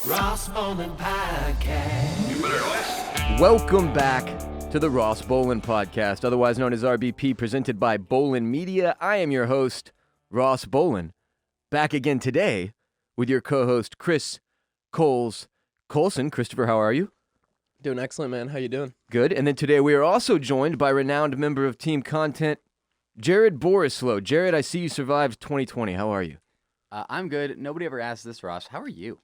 Ross Bolen Podcast. You better listen. Welcome back to the Ross Bolen Podcast, otherwise known as RBP, presented by Bolen Media. I am your host, Ross Bolen, back again today with your co-host, Chris Coulson. Christopher, how are you? Doing excellent, man. How you doing? Good. And then today we are also joined by renowned member of Team Content, Jared Borislow. Jared, I see you survived 2020. How are you? I'm good. Nobody ever asked this, Ross. How are you?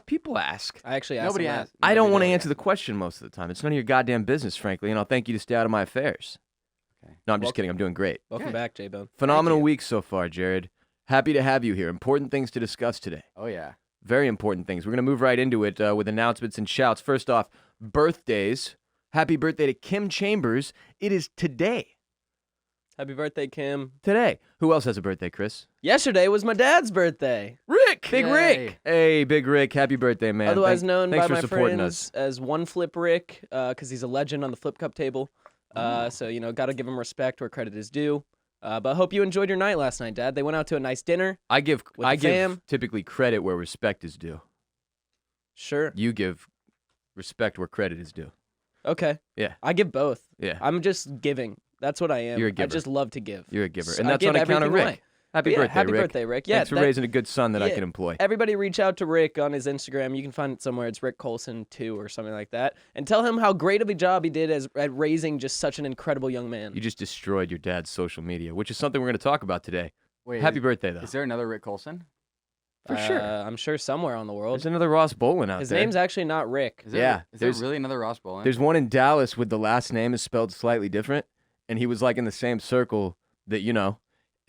People ask. I actually asked Nobody him asked. I don't want to answer the question most of the time. It's none of your goddamn business, frankly, and I'll thank you to stay out of my affairs. Okay. No, I'm just kidding. I'm doing great. Welcome Good. back, J-Bone. Phenomenal you. week so far, Jared. Happy to have you here. Important things to discuss today. Oh, yeah. Very important things. We're going to move right into it with announcements and shouts. First off, birthdays. Happy birthday to Kim Chambers. It is today. Happy birthday, Kim. Today. Who else has a birthday, Chris? Yesterday was my dad's birthday. Rick! Big Yay. Rick! Hey, Big Rick. Happy birthday, man. Otherwise known thanks by for my supporting friends us. as One Flip Rick, because he's a legend on the Flip Cup table. So, got to give him respect where credit is due. But I hope you enjoyed your night last night, Dad. They went out to a nice dinner. I give with the fam. typically credit where respect is due. Sure. You give respect where credit is due. Okay. Yeah. I give both. Yeah. I'm just giving. That's what I am. You're a I giver. just love to give. You're a giver. So And I that's give on account of everything Rick. away. Happy Yeah, birthday, happy Rick. birthday, Rick. Yeah, Thanks for that- raising a good son that I yeah. can employ. Everybody reach out to Rick on his Instagram. You can find it somewhere. It's Rick Coulson 2 or something like that. And tell him how great of a job he did at raising just such an incredible young man. You just destroyed your dad's social media, which is something we're going to talk about today. Wait, Happy birthday, though. Is there another Rick Coulson? For sure. I'm sure somewhere on the world. There's another Ross Bolen out His there. name's actually not Rick. Is there, Yeah, Is there there's- really another Ross Bolen? There's one in Dallas with the last name is spelled slightly different, and he was like in the same circle that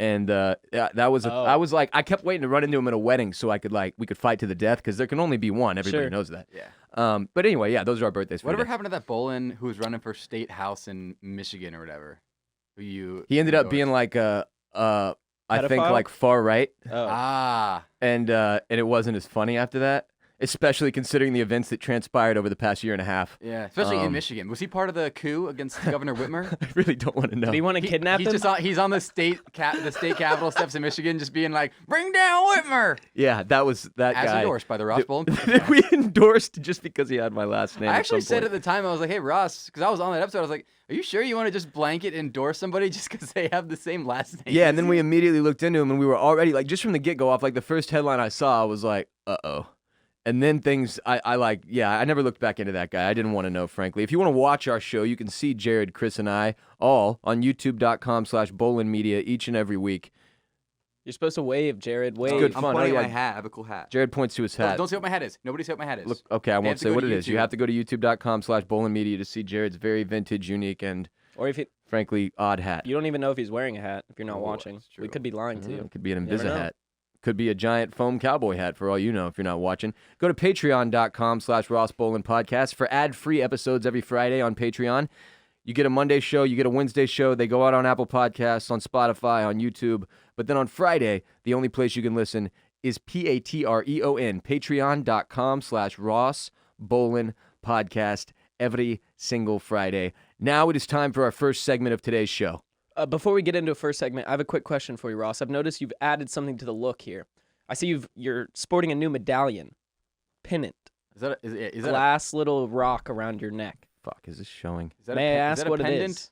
and that was Oh. I was like I kept waiting to run into him at a wedding so I could we could fight to the death because there can only be one. Everybody Sure. knows that. Yeah. But anyway, yeah, those are our birthdays. For Whatever today. happened to that Bolen who was running for state house in Michigan or whatever? Who you He ended up endorsed? being like I think Pedophile? like far right, Oh. Ah. and it wasn't as funny after that, especially considering the events that transpired over the past year and a half. Yeah, especially in Um, Michigan. Was he part of the coup against Governor Whitmer? I really don't want to know. Did he want to kidnap he's him? he's on the state capitol steps in Michigan, just being like, "Bring down Whitmer," Yeah, that was that as guy. endorsed by the Ross Bolen that Podcast. we endorsed just because he had my last name. I at actually some said point. at the time, I was like, "Hey Ross," because I was on that episode. I was like, "Are you sure you want to just blanket endorse somebody just because they have the same last name?" Yeah, and then we immediately looked into him, and we were already like, just from the get-go off, like the first headline I saw, I was like, uh-oh. And then things, I never looked back into that guy. I didn't want to know, frankly. If you want to watch our show, you can see Jared, Chris, and I all on youtube.com/Bolen Media each and every week. You're supposed to wave, Jared. Wave. good I'm fun. pointing Oh, at yeah. my hat. I have a cool hat. Jared points to his hat. Don't say what my hat is. Nobody say what my hat is. Look, okay, I They won't have to say go what to it is. You YouTube. have to go to youtube.com/Bolen Media to see Jared's very vintage, unique, and Or if frankly, odd hat. you don't even know if he's wearing a hat if you're not Oh, watching. that's We true. could be lying to you. It could be an You never Invisa know. hat. Could be a giant foam cowboy hat for all you know if you're not watching. Go to patreon.com/Ross Bolen Podcast for ad-free episodes every Friday on Patreon. You get a Monday show, you get a Wednesday show. They go out on Apple Podcasts, on Spotify, on YouTube. But then on Friday, the only place you can listen is Patreon, patreon.com/Ross Bolen Podcast every single Friday. Now it is time for our first segment of today's show. Before we get into a first segment, I have a quick question for you, Ross. I've noticed you've added something to the look here. I see you're sporting a new medallion, pennant, Is that a glass little rock around your neck. Fuck, is this showing? is that May I a, is ask that a what it pendant? is?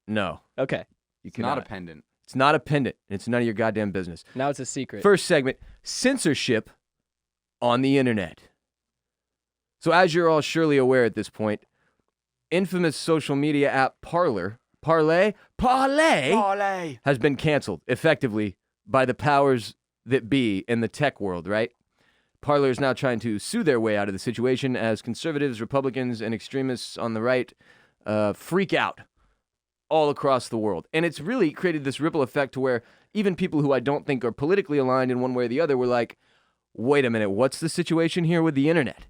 No. Okay, You It's not a cannot. pendant. It's not a pendant. And it's none of your goddamn business. now it's a secret. First segment, censorship on the internet. So as you're all surely aware at this point, infamous social media app Parlay has been canceled effectively by the powers that be in the tech world, right? Parler is now trying to sue their way out of the situation as conservatives, Republicans, and extremists on the right freak out all across the world. And it's really created this ripple effect to where even people who I don't think are politically aligned in one way or the other were like, wait a minute, what's the situation here with the internet?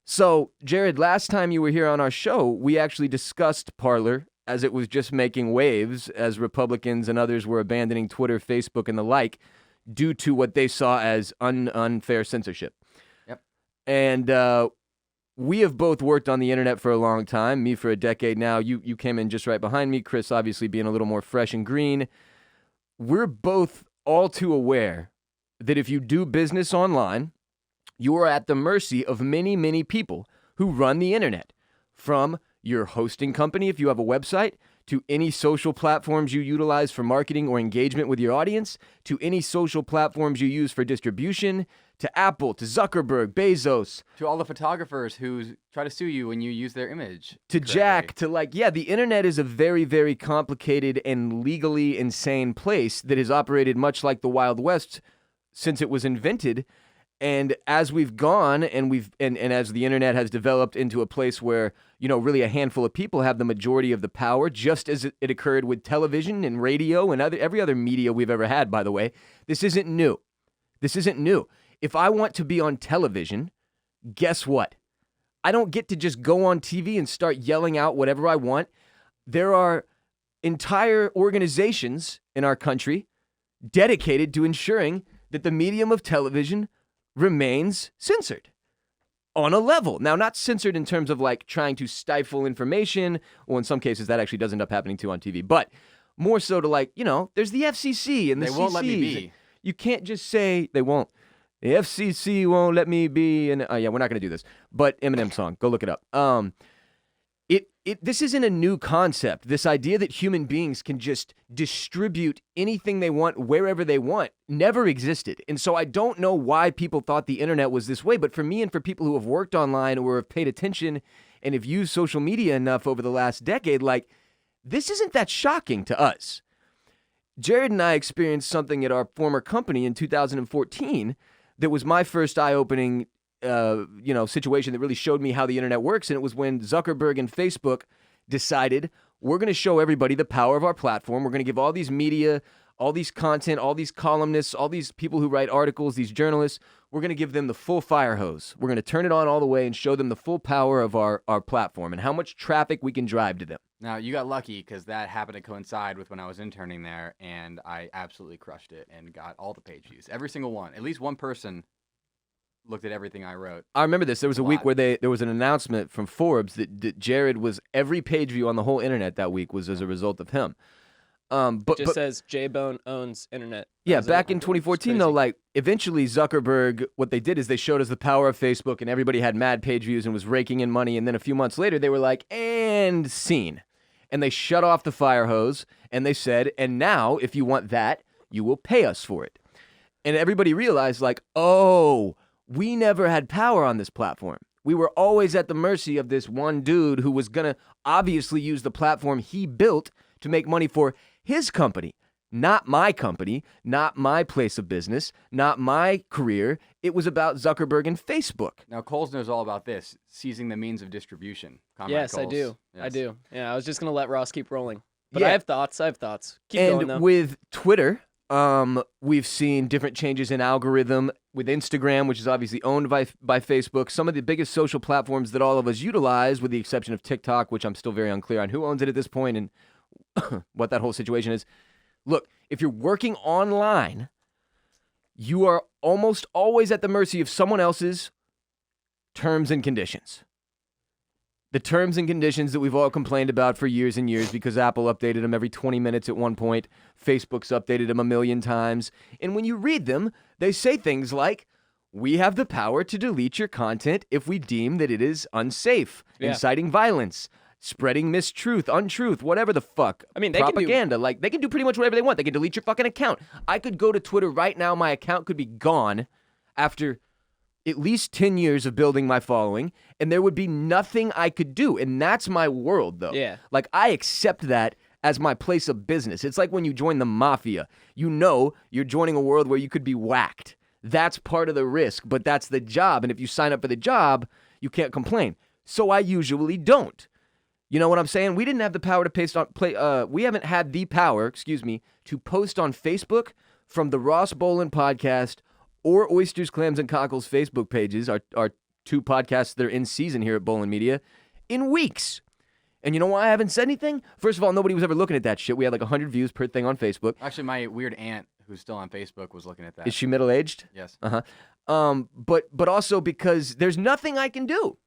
So, Jared, last time you were here on our show, we actually discussed Parler as it was just making waves as Republicans and others were abandoning Twitter, Facebook, and the like due to what they saw as unfair censorship. Yep. And we have both worked on the internet for a long time, me for a decade now. You came in just right behind me, Chris obviously being a little more fresh and green. We're both all too aware that if you do business online, You are at the mercy of many, many people who run the internet, from your hosting company if you have a website, to any social platforms you utilize for marketing or engagement with your audience, to any social platforms you use for distribution, to Apple, to Zuckerberg, Bezos, To all the photographers who try to sue you when you use their image. to correctly. Jack, to the internet is a very, very complicated and legally insane place that has operated much like the Wild West since it was invented. And as we've gone and as the internet has developed into a place where, really a handful of people have the majority of the power, just as it occurred with television and radio and every other media we've ever had, by the way, this isn't new. This isn't new. If I want to be on television, guess what? I don't get to just go on TV and start yelling out whatever I want. There are entire organizations in our country dedicated to ensuring that the medium of television remains censored on a level. Now, not censored in terms of like trying to stifle information, well, in some cases that actually does end up happening too on TV, but more so to like, there's the FCC and the They won't let me CCs. be. You can't just say they won't. The FCC won't let me be, and we're not going to do this. But Eminem song, go look it up. This isn't a new concept. This idea that human beings can just distribute anything they want wherever they want never existed. And so I don't know why people thought the internet was this way. But for me and for people who have worked online or have paid attention and have used social media enough over the last decade, this isn't that shocking to us. Jared and I experienced something at our former company in 2014 that was my first eye-opening situation that really showed me how the internet works. And it was when Zuckerberg and Facebook decided, we're going to show everybody the power of our platform. We're going to give all these media, all these content, all these columnists, all these people who write articles, these journalists, we're going to give them the full fire hose. We're going to turn it on all the way and show them the full power of our platform and how much traffic we can drive to them. Now, you got lucky because that happened to coincide with when I was interning there, and I absolutely crushed it and got all the page views. Every single one. At least one person looked at everything I wrote. I remember this. There was a week where there was an announcement from Forbes that Jared was, every page view on the whole internet that week was as a result of him. But says J-Bone owns internet. Yeah, back in 2014, though, eventually Zuckerberg, what they did is they showed us the power of Facebook, and everybody had mad page views and was raking in money. And then a few months later, they were like, and scene. And they shut off the fire hose, and they said, and now, if you want that, you will pay us for it. And everybody realized, oh, we never had power on this platform. We were always at the mercy of this one dude who was going to obviously use the platform he built to make money for his company, not my company, not my place of business, not my career. It was about Zuckerberg and Facebook. Now, Coles knows all about this, seizing the means of distribution. Comrade Yes, Coles. I do. Yes. I do. Yeah, I was just going to let Ross keep rolling. But Yeah. I have thoughts. Keep And going, though. with Twitter, we've seen different changes in algorithm. With Instagram, which is obviously owned by Facebook, some of the biggest social platforms that all of us utilize, with the exception of TikTok, which I'm still very unclear on who owns it at this point and what that whole situation is. Look, if you're working online, you are almost always at the mercy of someone else's terms and conditions. The terms and conditions that we've all complained about for years and years because Apple updated them every 20 minutes at one point. Facebook's updated them a million times. And when you read them, they say things like, we have the power to delete your content if we deem that it is unsafe, inciting violence, spreading mistruth, untruth, whatever the fuck. I mean, they can do- propaganda. They can do pretty much whatever they want. They can delete your fucking account. I could go to Twitter right now. My account could be gone after at least 10 years of building my following, and there would be nothing I could do. And that's my world, though. Yeah. I accept that as my place of business. It's like when you join the mafia. You know you're joining a world where you could be whacked. That's part of the risk, but that's the job. And if you sign up for the job, you can't complain. So I usually don't. You know what I'm saying? We didn't have the power to we haven't had the power, to post on Facebook from the Ross Bolen Podcast or Oysters, Clams, and Cockles Facebook pages, our two podcasts that are in season here at Bolen Media, in weeks. And you know why I haven't said anything? First of all, nobody was ever looking at that shit. We had 100 views per thing on Facebook. Actually, my weird aunt, who's still on Facebook, was looking at that. Is she middle-aged? Yes. Uh-huh. But also because there's nothing I can do.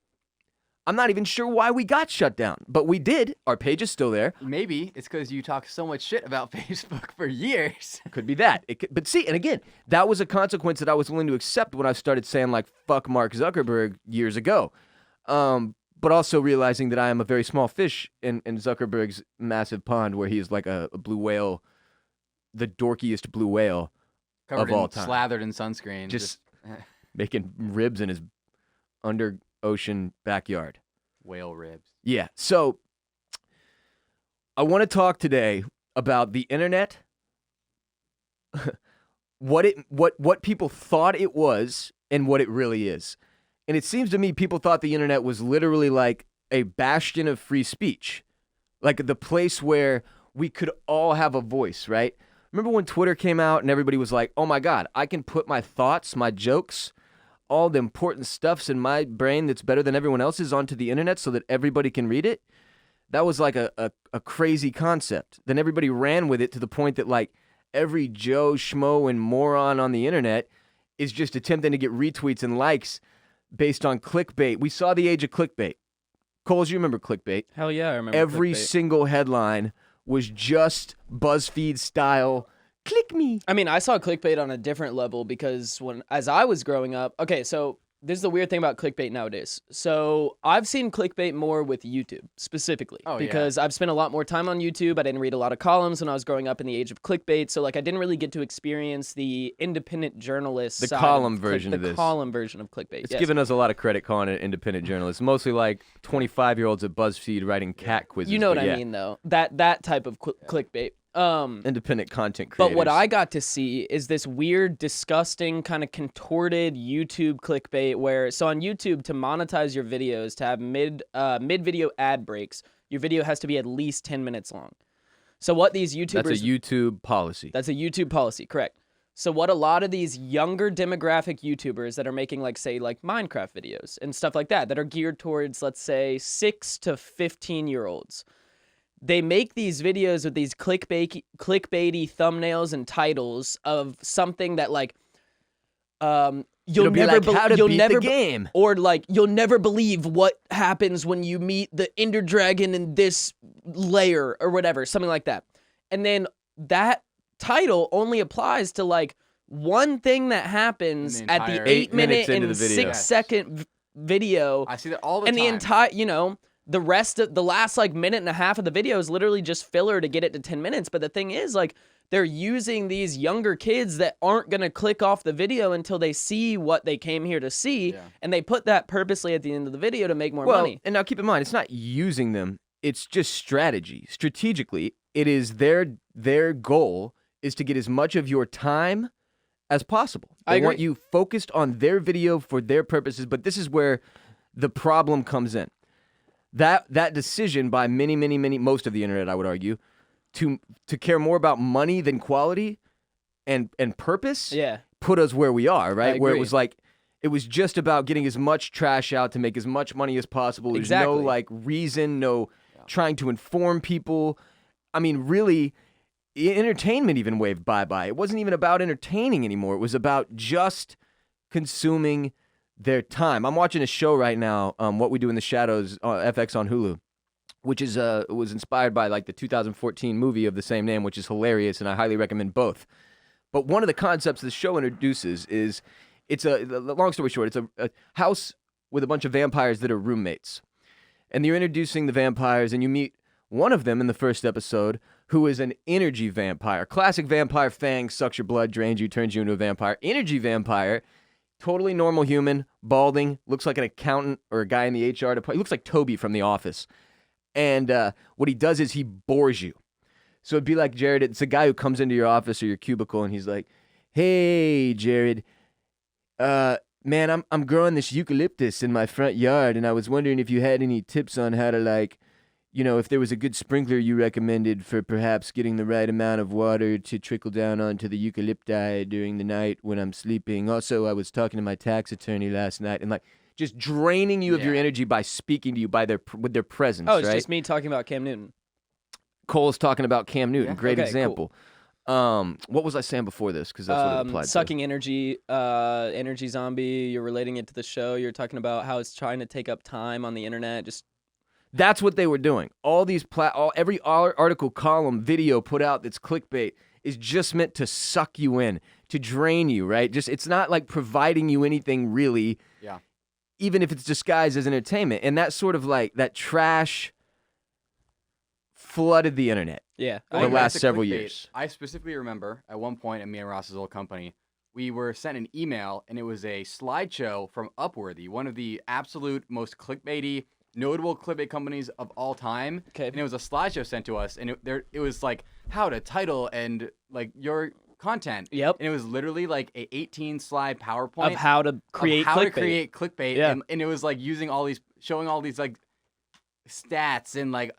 I'm not even sure why we got shut down, but we did. Our page is still there. Maybe it's because you talk so much shit about Facebook for years. Could be that. But see, and again, that was a consequence that I was willing to accept when I started saying like "fuck Mark Zuckerberg" years ago. But also realizing that I am a very small fish in Zuckerberg's massive pond, where he is like a blue whale, the dorkiest blue whale Covered of all in, time, slathered in sunscreen. just making ribs in his under ocean backyard. whale ribs. Yeah. So I want to talk today about the internet, what people thought it was and what it really is. And it seems to me people thought the internet was literally like a bastion of free speech, like the place where we could all have a voice, right? Remember when Twitter came out and everybody was like, oh my God, I can put my thoughts, my jokes, all the important stuffs in my brain that's better than everyone else's onto the internet so that everybody can read it? That was like a crazy concept. Then everybody ran with it to the point that like every Joe, Schmo, and moron on the internet is just attempting to get retweets and likes based on clickbait. We saw the age of clickbait. Coles, you remember clickbait? Hell yeah, I remember Every clickbait. single headline was just BuzzFeed style, click me. I mean, I saw clickbait on a different level because as I was growing up, okay, so this is the weird thing about clickbait nowadays. So I've seen clickbait more with YouTube specifically because I've spent a lot more time on YouTube. I didn't read a lot of columns when I was growing up in the age of clickbait. So like I didn't really get to experience the independent journalist The side column of version of the this. column version of clickbait. It's yes. given us a lot of credit calling it independent journalists. Mostly like 25-year-olds at BuzzFeed writing cat quizzes. You know what but I yeah, mean though. That type of clickbait. Independent content creators. But what I got to see is this weird, disgusting, kind of contorted YouTube clickbait where, so on YouTube, to monetize your videos, to have mid-video ad breaks, your video has to be at least 10 minutes long. So what these YouTubers... That's a YouTube policy. That's a YouTube policy, correct. So what a lot of these younger demographic YouTubers that are making, like, say, like Minecraft videos and stuff like that are geared towards, let's say, 6 to 15-year-olds. They make these videos with these clickbaity thumbnails and titles of something that like you'll never game, or like you'll never believe what happens when you meet the Ender Dragon in this layer or whatever, something like that. And then that title only applies to like one thing that happens at the 8 minute into and the video. 6 second video. I see that all the and time. the entire, the rest of the last like minute and a half of the video is literally just filler to get it to 10 minutes. But the thing is, like, they're using these younger kids that aren't going to click off the video until they see what they came here to see. Yeah. And they put that purposely at the end of the video to make more money. And now keep in mind, it's not using them. It's just strategy. Strategically, it is their goal is to get as much of your time as possible. I They want agree. you focused on their video for their purposes. But this is where the problem comes in. That decision by most of the internet, I would argue, to care more about money than quality and purpose, Yeah. put us where we are, right? I Where it agree. was like, it was just about getting as much trash out to make as much money as possible. There's no Exactly. like reason, no trying to inform people. I mean, really, entertainment even waved bye-bye. It wasn't even about entertaining anymore. It was about just consuming their time. I'm watching a show right now, What We Do in the Shadows, FX on Hulu, which is was inspired by like the 2014 movie of the same name, which is hilarious, and I highly recommend both. But one of the concepts the show introduces is, it's a long story short, it's a house with a bunch of vampires that are roommates. And you're introducing the vampires, and you meet one of them in the first episode who is an energy vampire. Classic vampire, fangs, sucks your blood, drains you, turns you into a vampire. Energy vampire, totally normal human, balding, looks like an accountant or a guy in the HR department. He looks like Toby from The Office. And what he does is he bores you. So it'd be like, Jared, it's a guy who comes into your office or your cubicle, and he's like, hey, Jared, man, I'm growing this eucalyptus in my front yard, and I was wondering if you had any tips on how to, like, if there was a good sprinkler you recommended for perhaps getting the right amount of water to trickle down onto the eucalypti during the night when I'm sleeping. Also, I was talking to my tax attorney last night, and like just draining you of your energy by speaking to you with their presence. Oh, it's right? just me talking about Cam Newton. Cole's talking about Cam Newton. Yeah. Great Okay, example. What was I saying before this? Because that's what it applied Sucking energy, energy zombie. You're relating it to the show. You're talking about how it's trying to take up time on the internet. Just That's what they were doing. All these every article, column, video put out that's clickbait is just meant to suck you in, to drain you, right? Just it's not like providing you anything really. Yeah. Even if it's disguised as entertainment. And that sort of like that trash flooded the internet. yeah. The Going back last to several clickbait, years. I specifically remember at one point at me and Ross's old company, we were sent an email and it was a slideshow from Upworthy, one of the absolute most clickbaity, notable clickbait companies of all time. Okay. And it was a slideshow sent to us, and it was like how to title and like your content. Yep. And it was literally like a 18-slide PowerPoint Of how to create of how clickbait. to create clickbait. Yeah. And it was like showing all these like stats and like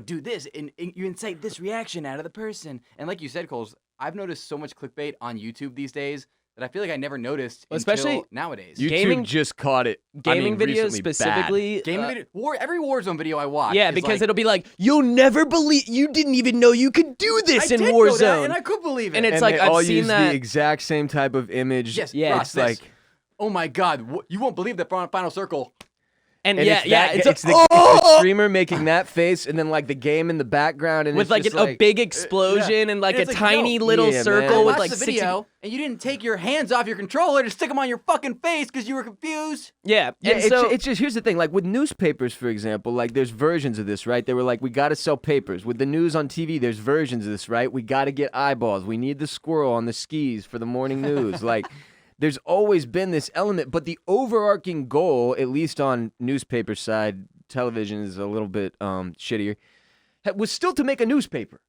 do this and you incite this reaction out of the person. And like you said, Coles, I've noticed so much clickbait on YouTube these days that I feel like I never noticed Especially until nowadays. YouTube Gaming- just caught it. Gaming videos recently bad. specifically. Gaming video, every Warzone video I watch. Yeah, is because like, it'll be like, you'll never believe, you didn't even know you could do this I in did know that, Warzone. and I could believe it. And it's And like, they I've all seen use that. the exact same type of image. yes, Yeah. Ross, It's this. like, oh my God, you won't believe the final circle. and and yeah, it's it's the streamer making that face, and then like the game in the background, and with it's like just a big explosion and like And a it's like, tiny no. little Yeah, circle man. I with watched like the 60. video, and you didn't take your hands off your controller to stick them on your fucking face because you were confused. Yeah, Yeah, and so it's just here's the thing. Like with newspapers, for example, like there's versions of this, right? They were like, we got to sell papers. With the news on TV, there's versions of this, right? We got to get eyeballs. We need the squirrel on the skis for the morning news. Like, there's always been this element, but the overarching goal, at least on newspaper side, television is a little bit shittier, was still to make a newspaper.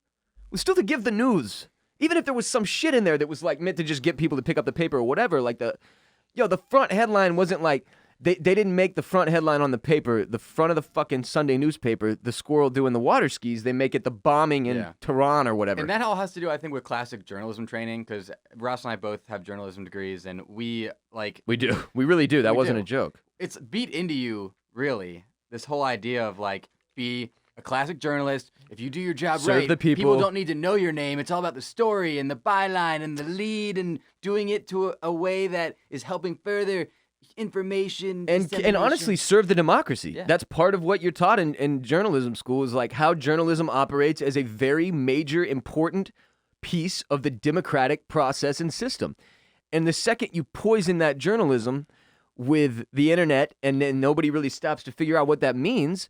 Was still to give the news. Even if there was some shit in there that was like meant to just get people to pick up the paper or whatever, like the front headline wasn't like they didn't make the front headline on the paper, the front of the fucking Sunday newspaper, the squirrel doing the water skis. They make it the bombing in Yeah. Tehran or whatever. And that all has to do, I think, with classic journalism training, because Ross and I both have journalism degrees, and we do. We really do. That We wasn't do. a joke. it's beat into you, really, this whole idea of like be a classic journalist. If you do your job Serve right, the people. don't need to know your name. It's all about the story and the byline and the lead and doing it to a way that is helping further information And dissemination. honestly, serve the democracy. Yeah. That's part of what you're taught in journalism school is like how journalism operates as a very major, important piece of the democratic process and system. And the second you poison that journalism with the internet and then nobody really stops to figure out what that means,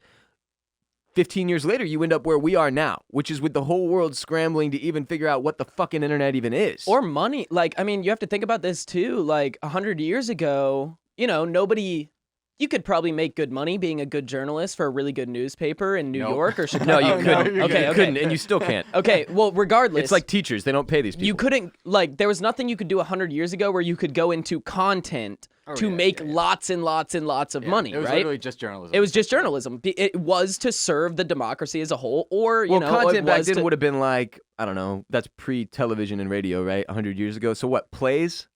15 years later, you end up where we are now, which is with the whole world scrambling to even figure out what the fucking internet even is. or money. Like, I mean, you have to think about this too. Like 100 years ago, you could probably make good money being a good journalist for a really good newspaper in New Nope. York or no, Chicago. you couldn't. you Okay, You okay. couldn't, and you still can't. Okay, well, regardless. It's like teachers. They don't pay these people. you couldn't, like, there was nothing you could do 100 years ago where you could go into content to yeah, make yeah, yeah. lots and lots and lots of Yeah, money, it was right? literally just journalism. It was just journalism. It was to serve the democracy as a whole, or, Well, it content back was then to, would have been like, I don't know, that's pre-television and radio, right? 100 years ago. So what, plays?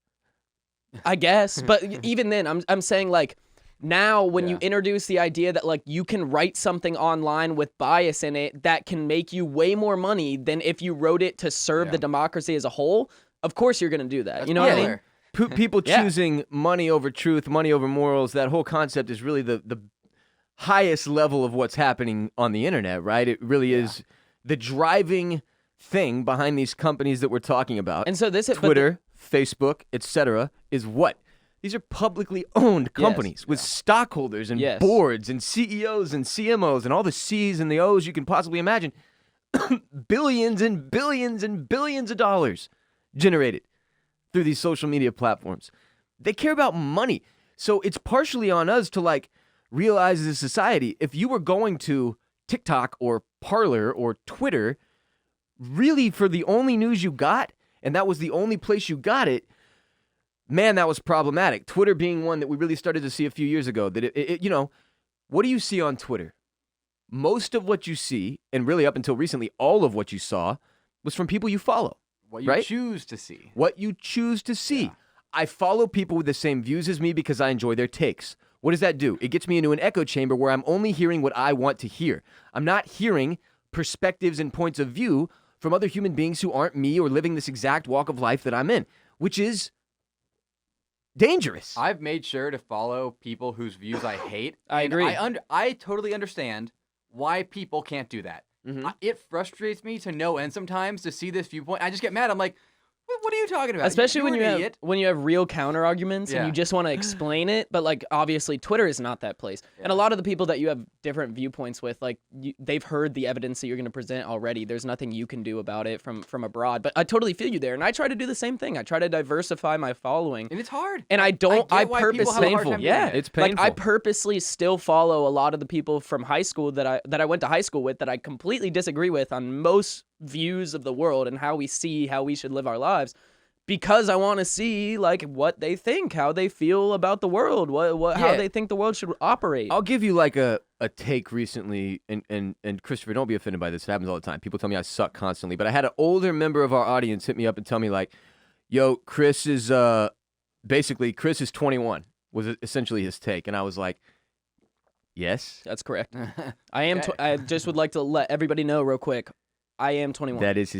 I guess. But even then, I'm saying, like, now when you Yeah. introduce the idea that, like, you can write something online with bias in it that can make you way more money than if you wrote it to serve Yeah. the democracy as a whole, of course you're going to do that. That's You know what I mean? popular. People Yeah. choosing money over truth, money over morals, that whole concept is really the highest level of what's happening on the internet, right? It really is the driving thing behind these companies that we're talking about. And so this Twitter, Facebook, etc., is what? These are publicly owned companies with stockholders and Yes. boards and CEOs and CMOs and all the C's and the O's you can possibly imagine. Billions and billions and billions of dollars generated through these social media platforms. They care about money. So it's partially on us to like realize as a society, if you were going to TikTok or Parler or Twitter, really for the only news you got, and that was the only place you got it, man, that was problematic. Twitter being one that we really started to see a few years ago. That what do you see on Twitter? Most of what you see, and really up until recently, all of what you saw was from people you follow. What you right? choose to see. What you choose to see. Yeah. I follow people with the same views as me because I enjoy their takes. What does that do? It gets me into an echo chamber where I'm only hearing what I want to hear. I'm not hearing perspectives and points of view from other human beings who aren't me or living this exact walk of life that I'm in, which is dangerous. I've made sure to follow people whose views I hate. I and agree. I totally understand why people can't do that. Mm-hmm. It frustrates me to no end sometimes to see this viewpoint. I just get mad. I'm like, what are you talking about? Especially You're when an you idiot. have when you have real counter arguments and Yeah. you just want to explain it, but like obviously Twitter is not that place. And a Yeah. lot of the people that you have different viewpoints with, like they've heard the evidence that you're going to present already. There's nothing you can do about it from abroad. But I totally feel you there, and I try to do the same thing. I try to diversify my following. And it's hard. And I don't. I I get why people have a hard purposely. time doing Yeah, it. It's like I painful. purposely still follow a lot of the people from high school that I went to high school with that I completely disagree with on most views of the world and how we should live our lives. Because I want to see like what they think, how they feel about the world, how Yeah. they think the world should operate. I'll give you like a take recently, and Christopher, don't be offended by this. It happens all the time. People tell me I suck constantly, but I had an older member of our audience hit me up and tell me like, yo, Chris is 21 was essentially his take. And I was like, yes, That's correct. I am. I just would like to let everybody know real quick. I am 21. that is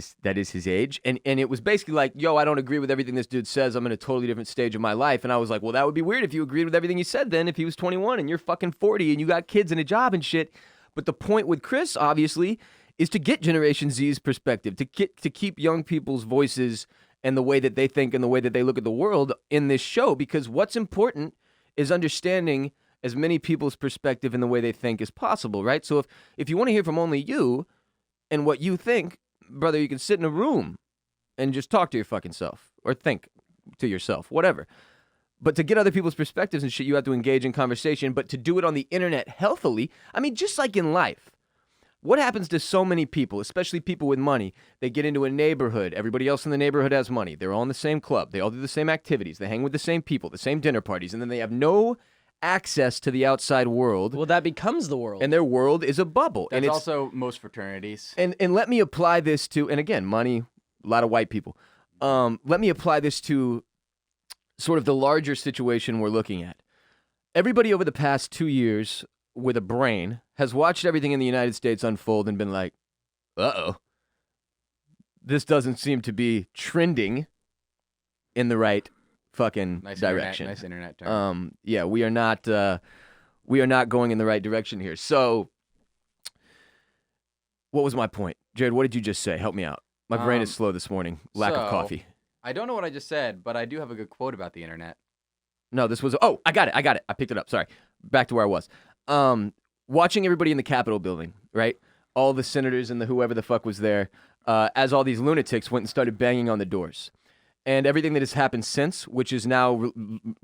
his age. And it was basically like, yo, I don't agree with everything this dude says. I'm in a totally different stage of my life. And I was like, well, that would be weird if you agreed with everything he said then, if he was 21 and you're fucking 40 and you got kids and a job and shit. But the point with Chris, obviously, is to get Generation Z's perspective, to keep young people's voices and the way that they think and the way that they look at the world in this show. Because what's important is understanding as many people's perspective and the way they think as possible, right? So if you want to hear from only you and what you think, brother, you can sit in a room and just talk to your fucking self or think to yourself, whatever. But to get other people's perspectives and shit, you have to engage in conversation. But to do it on the internet healthily, I mean, just like in life, what happens to so many people, especially people with money? They get into a neighborhood. Everybody else in the neighborhood has money. They're all in the same club. They all do the same activities. They hang with the same people, the same dinner parties. And then they have no access to the outside world. Well, that becomes the world. And their world is a bubble. That's and it's also most fraternities. And let me apply this to, and again, money, a lot of white people. Let me apply this to sort of the larger situation we're looking at. Everybody over the past 2 years with a brain has watched everything in the United States unfold and been like, uh-oh, this doesn't seem to be trending in the right fucking direction. Nice internet term. Yeah, we are not going in the right direction here. So what was my point? Jared, what did you just say? Help me out. My brain is slow this morning. Lack of coffee. I don't know what I just said, but I do have a good quote about the internet. No, this was, I got it. I picked it up. Sorry. Back to where I was. Watching everybody in the Capitol building, right? All the senators and the whoever the fuck was there, as all these lunatics went and started banging on the doors. And everything that has happened since, which is now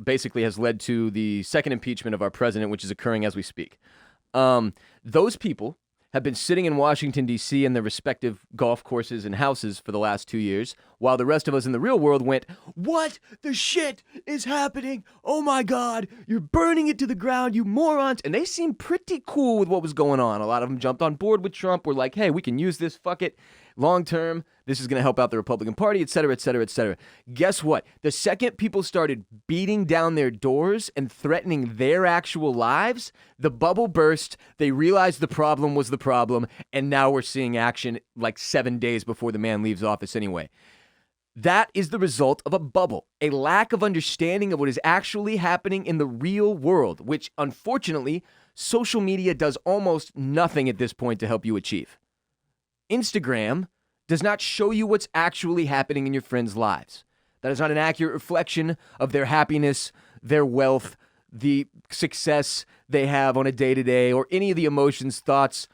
basically has led to the second impeachment of our president, which is occurring as we speak. Those people have been sitting in Washington, D.C. in their respective golf courses and houses for the last 2 years, while the rest of us in the real world went, what the shit is happening? Oh my God, you're burning it to the ground, you morons. And they seemed pretty cool with what was going on. A lot of them jumped on board with Trump, were like, hey, we can use this, fuck it, long term. This is going to help out the Republican Party, et cetera, et cetera, et cetera. Guess what? The second people started beating down their doors and threatening their actual lives, the bubble burst. They realized the problem was the problem, and now we're seeing action like 7 days before the man leaves office anyway. That is the result of a bubble, a lack of understanding of what is actually happening in the real world, which unfortunately, social media does almost nothing at this point to help you achieve. Instagram does not show you what's actually happening in your friends' lives. That is not an accurate reflection of their happiness, their wealth, the success they have on a day-to-day, or any of the emotions, thoughts,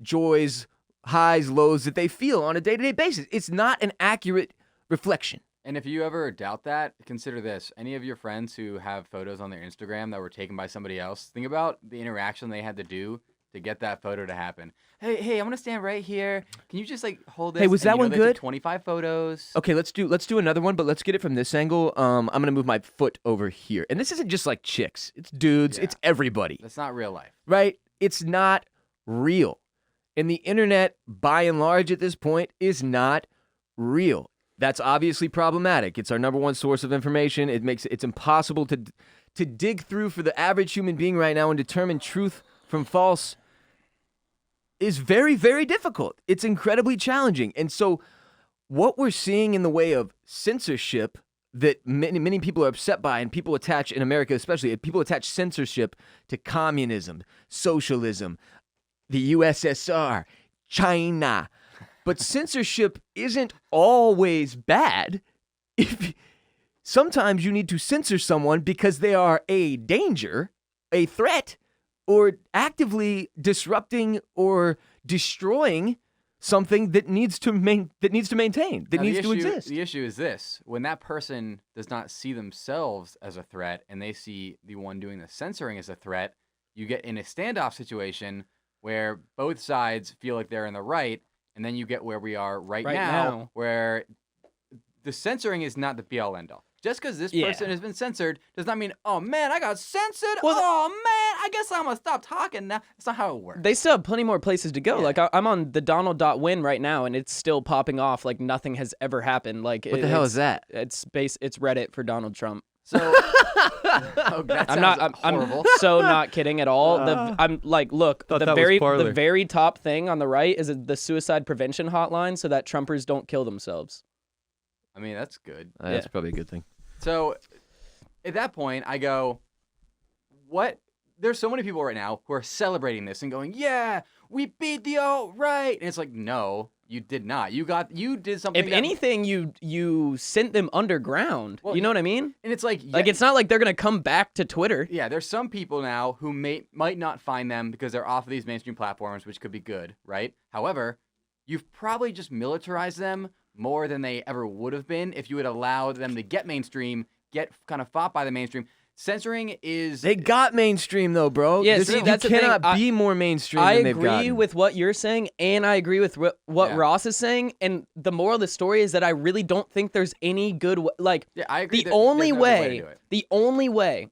joys, highs, lows that they feel on a day-to-day basis. It's not an accurate reflection. And if you ever doubt that, consider this. Any of your friends who have photos on their Instagram that were taken by somebody else, think about the interaction they had to do to get that photo to happen. Hey, I'm gonna stand right here. Can you just like hold this? Hey, was that one good? 25 photos. Okay, let's do another one, but let's get it from this angle. I'm gonna move my foot over here, and this isn't just like chicks; it's dudes, Yeah. it's everybody, That's not real life. right? It's not real, and the internet, by and large, at this point, is not real. That's obviously problematic. It's our number one source of information. It's impossible to dig through for the average human being right now and determine truth from false. is very, very difficult. It's incredibly challenging. And so what we're seeing in the way of censorship that many people are upset by, and people attach, in America especially, people attach censorship to communism, socialism, the USSR, China. But censorship isn't always bad. Sometimes you need to censor someone because they are a danger, a threat, or actively disrupting or destroying something that needs to maintain, that needs to exist. The issue is this: when that person does not see themselves as a threat, and they see the one doing the censoring as a threat, you get in a standoff situation where both sides feel like they're in the right, and then you get where we are right now, where the censoring is not the be-all, end-all. Just because this person has been censored does not mean, oh man, I got censored. Well, oh man, I guess I'm gonna stop talking now. That's not how it works. They still have plenty more places to go. Yeah. Like I'm on the Donald.win right now, and it's still popping off like nothing has ever happened. Like what the hell is that? It's Reddit for Donald Trump. So that sounds horrible. I'm so not kidding at all. I'm like, look, the very top thing on the right is the suicide prevention hotline, so that Trumpers don't kill themselves. I mean, that's good. That's probably a good thing. So at that point, I go, what? There's so many people right now who are celebrating this and going, yeah, we beat the alt-right. And it's like, no, you did not. You did something. If anything, you sent them underground. Well, you know what I mean? And it's like, it's not like they're going to come back to Twitter. Yeah, there's some people now who might not find them because they're off of these mainstream platforms, which could be good, right? However, you've probably just militarized them more than they ever would have been if you had allowed them to get mainstream, get kind of fought by the mainstream. Censoring is... They got mainstream, though, bro. Yeah, you cannot be more mainstream than they've gotten. I agree with what you're saying, and I agree with what Ross is saying, and the moral of the story is that I really don't think there's any good... I agree. The only way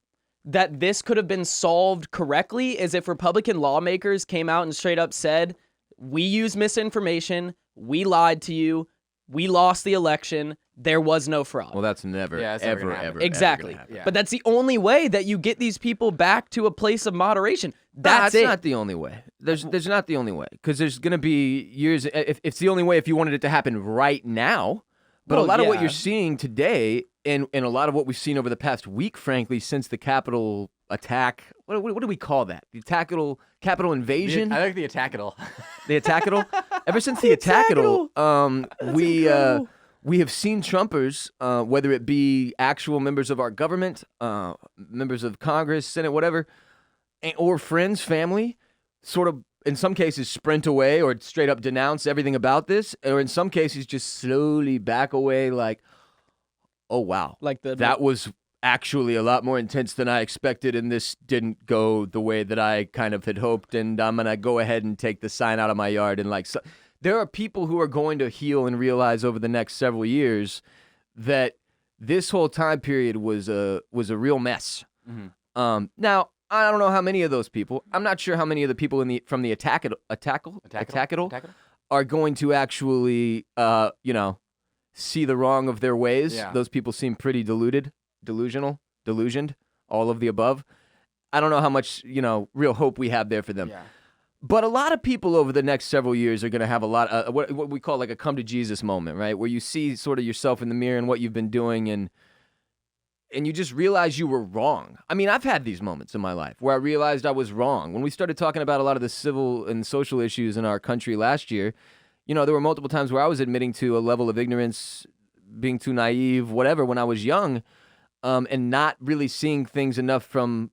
that this could have been solved correctly is if Republican lawmakers came out and straight up said, we use misinformation, we lied to you, we lost the election. There was no fraud. Well, that's never, ever, exactly. Ever But that's the only way that you get these people back to a place of moderation. That's it. Not the only way. There's not the only way, because there's going to be years. If it's the only way, if you wanted it to happen right now. But a lot of what you're seeing today, and a lot of what we've seen over the past week, frankly, since the Capitol attack. What do we call that? The Capitol invasion. I like the attackable. The attackable. Ever since the attackable, we have seen Trumpers, whether it be actual members of our government, members of Congress, Senate, whatever, or friends, family, sort of, in some cases, sprint away or straight up denounce everything about this, or in some cases, just slowly back away like, oh, wow. That was actually a lot more intense than I expected, and this didn't go the way that I kind of had hoped, and I'm going to go ahead and take the sign out of my yard. And there are people who are going to heal and realize over the next several years that this whole time period was a real mess. Mm-hmm. Now, I don't know how many of those people. I'm not sure how many of the people from the attackable are going to actually, see the wrong of their ways. Yeah. Those people seem pretty delusioned, all of the above. I don't know how much, real hope we have there for them. Yeah. But a lot of people over the next several years are going to have a lot what we call like a come to Jesus moment, right? Where you see sort of yourself in the mirror and what you've been doing, and you just realize you were wrong. I mean, I've had these moments in my life where I realized I was wrong. When we started talking about a lot of the civil and social issues in our country last year, there were multiple times where I was admitting to a level of ignorance, being too naive, whatever, when I was young, and not really seeing things enough from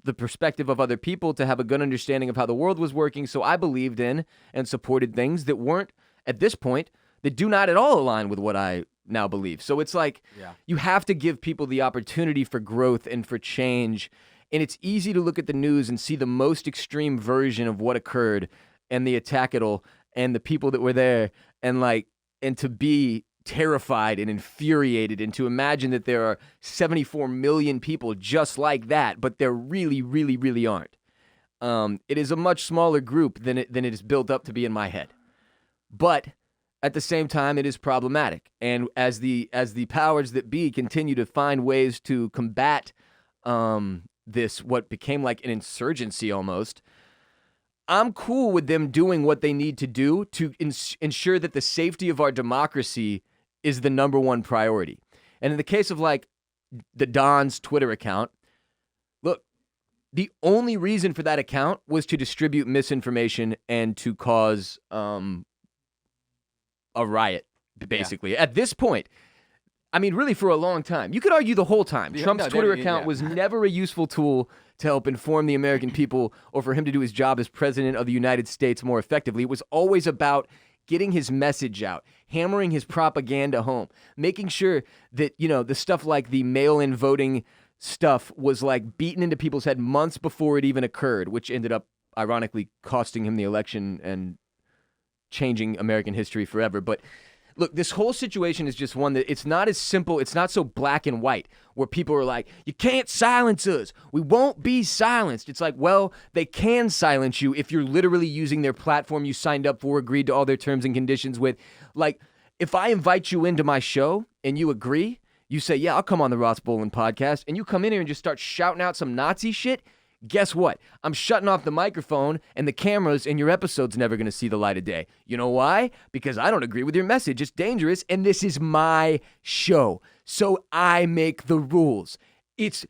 the perspective of other people to have a good understanding of how the world was working. So I believed in and supported things that weren't, at this point, that do not at all align with what I now believe. So it's like, you have to give people the opportunity for growth and for change. And it's easy to look at the news and see the most extreme version of what occurred and the attackable and the people that were there, and to be terrified and infuriated, and to imagine that there are 74 million people just like that, but there really, really, really aren't. It is a much smaller group than it is built up to be in my head. But at the same time, it is problematic. And as the powers that be continue to find ways to combat this, what became like an insurgency almost, I'm cool with them doing what they need to do to ensure that the safety of our democracy is the number one priority. And in the case of like the Don's Twitter account, look, the only reason for that account was to distribute misinformation and to cause a riot, basically. At this point, I mean, really for a long time. You could argue the whole time. Trump's Twitter account was never a useful tool to help inform the American people or for him to do his job as president of the United States more effectively. It was always about getting his message out, hammering his propaganda home, making sure that, you know, the stuff like the mail-in voting stuff was like beaten into people's head months before it even occurred, which ended up ironically costing him the election and changing American history forever. But look, this whole situation is just one that it's not as simple. It's not so black and white where people are like, you can't silence us. We won't be silenced. It's like, well, they can silence you if you're literally using their platform you signed up for, agreed to all their terms and conditions with. Like, if I invite you into my show and you agree, you say, yeah, I'll come on the Ross Bolen Podcast, and you come in here and just start shouting out some Nazi shit, guess what? I'm shutting off the microphone and the cameras, and your episode's never going to see the light of day. You know why? Because I don't agree with your message. It's dangerous, and this is my show. So I make the rules. It's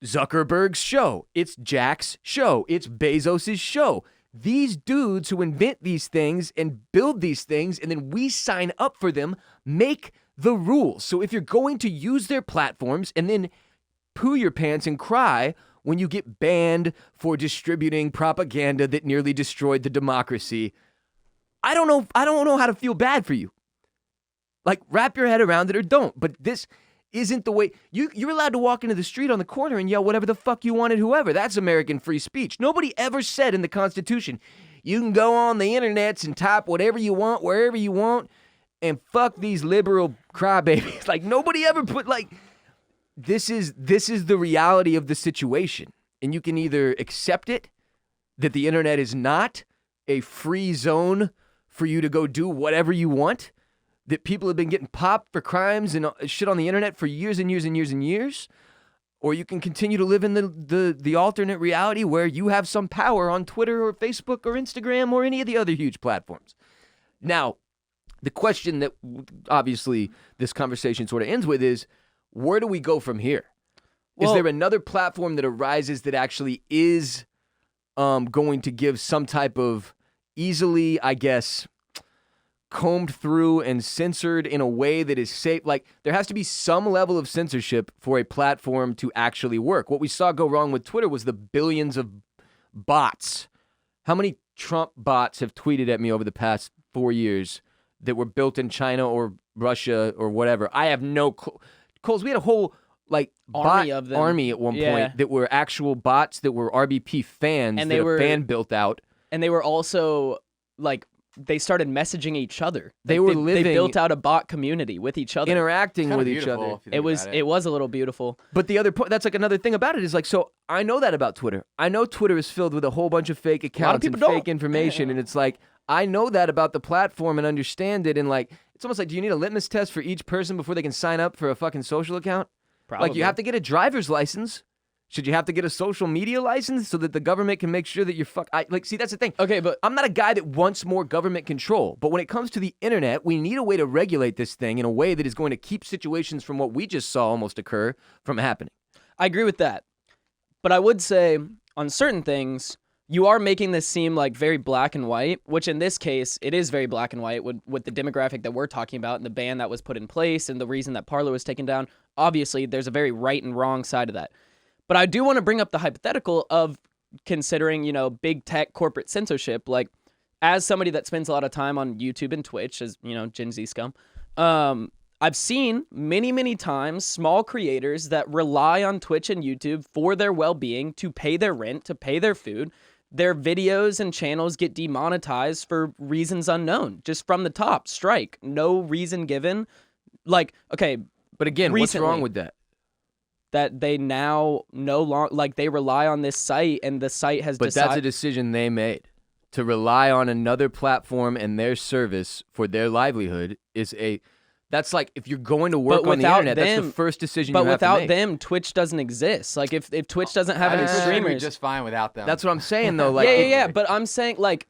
Zuckerberg's show. It's Jack's show. It's Bezos's show. These dudes who invent these things and build these things, and then we sign up for them, make the rules. So if you're going to use their platforms and then poo your pants and cry when you get banned for distributing propaganda that nearly destroyed the democracy, I don't know how to feel bad for you. Like, wrap your head around it or don't. But this isn't the way. You're allowed to walk into the street on the corner and yell whatever the fuck you want at whoever. That's American free speech. Nobody ever said in the Constitution, you can go on the internets and type whatever you want, wherever you want, and fuck these liberal crybabies. Like, nobody ever put, like, this is the reality of the situation. And you can either accept it, that the internet is not a free zone for you to go do whatever you want, that people have been getting popped for crimes and shit on the internet for years and years and years and years, or you can continue to live in the alternate reality where you have some power on Twitter or Facebook or Instagram or any of the other huge platforms. Now, the question that obviously this conversation sort of ends with is, where do we go from here? Well, is there another platform that arises that actually is going to give some type of easily, I guess, combed through and censored in a way that is safe? Like, there has to be some level of censorship for a platform to actually work. What we saw go wrong with Twitter was the billions of bots. How many Trump bots have tweeted at me over the past 4 years that were built in China or Russia or whatever? I have no clue. Coles, we had a whole army of them. Army at one point that were actual bots that were RBP fans and that a fan built out. And they were also like, they started messaging each other. They built out a bot community with each other, interacting with each other. It was a little beautiful. But the other point, that's like another thing about it is like, so I know that about Twitter. I know Twitter is filled with a whole bunch of fake accounts and fake information, and it's like, I know that about the platform and understand it, and like, it's almost like, do you need a litmus test for each person before they can sign up for a fucking social account? Probably. Like, you have to get a driver's license. Should you have to get a social media license so that the government can make sure that you're see, that's the thing. Okay, but I'm not a guy that wants more government control. But when it comes to the internet, we need a way to regulate this thing in a way that is going to keep situations from what we just saw almost occur from happening. I agree with that. But I would say on certain things, you are making this seem like very black and white, which in this case, it is very black and white with the demographic that we're talking about and the ban that was put in place and the reason that Parler was taken down. Obviously, there's a very right and wrong side of that. But I do want to bring up the hypothetical of considering, big tech corporate censorship. Like, as somebody that spends a lot of time on YouTube and Twitch, as, Gen Z scum, I've seen many, many times small creators that rely on Twitch and YouTube for their well-being, to pay their rent, to pay their food. Their videos and channels get demonetized for reasons unknown, just from the top, strike, no reason given. Like, okay, but again, what's wrong with that? That they now no longer, they rely on this site, and the site has decided. But that's a decision they made. To rely on another platform and their service for their livelihood is the That's like if you're going to work But on the without internet, that's them- the first decision But you have to without make. them, Twitch doesn't exist. Like if Twitch doesn't have any I think we'd be streamers, just fine without them. That's what I'm saying though. Like, yeah. But I'm saying like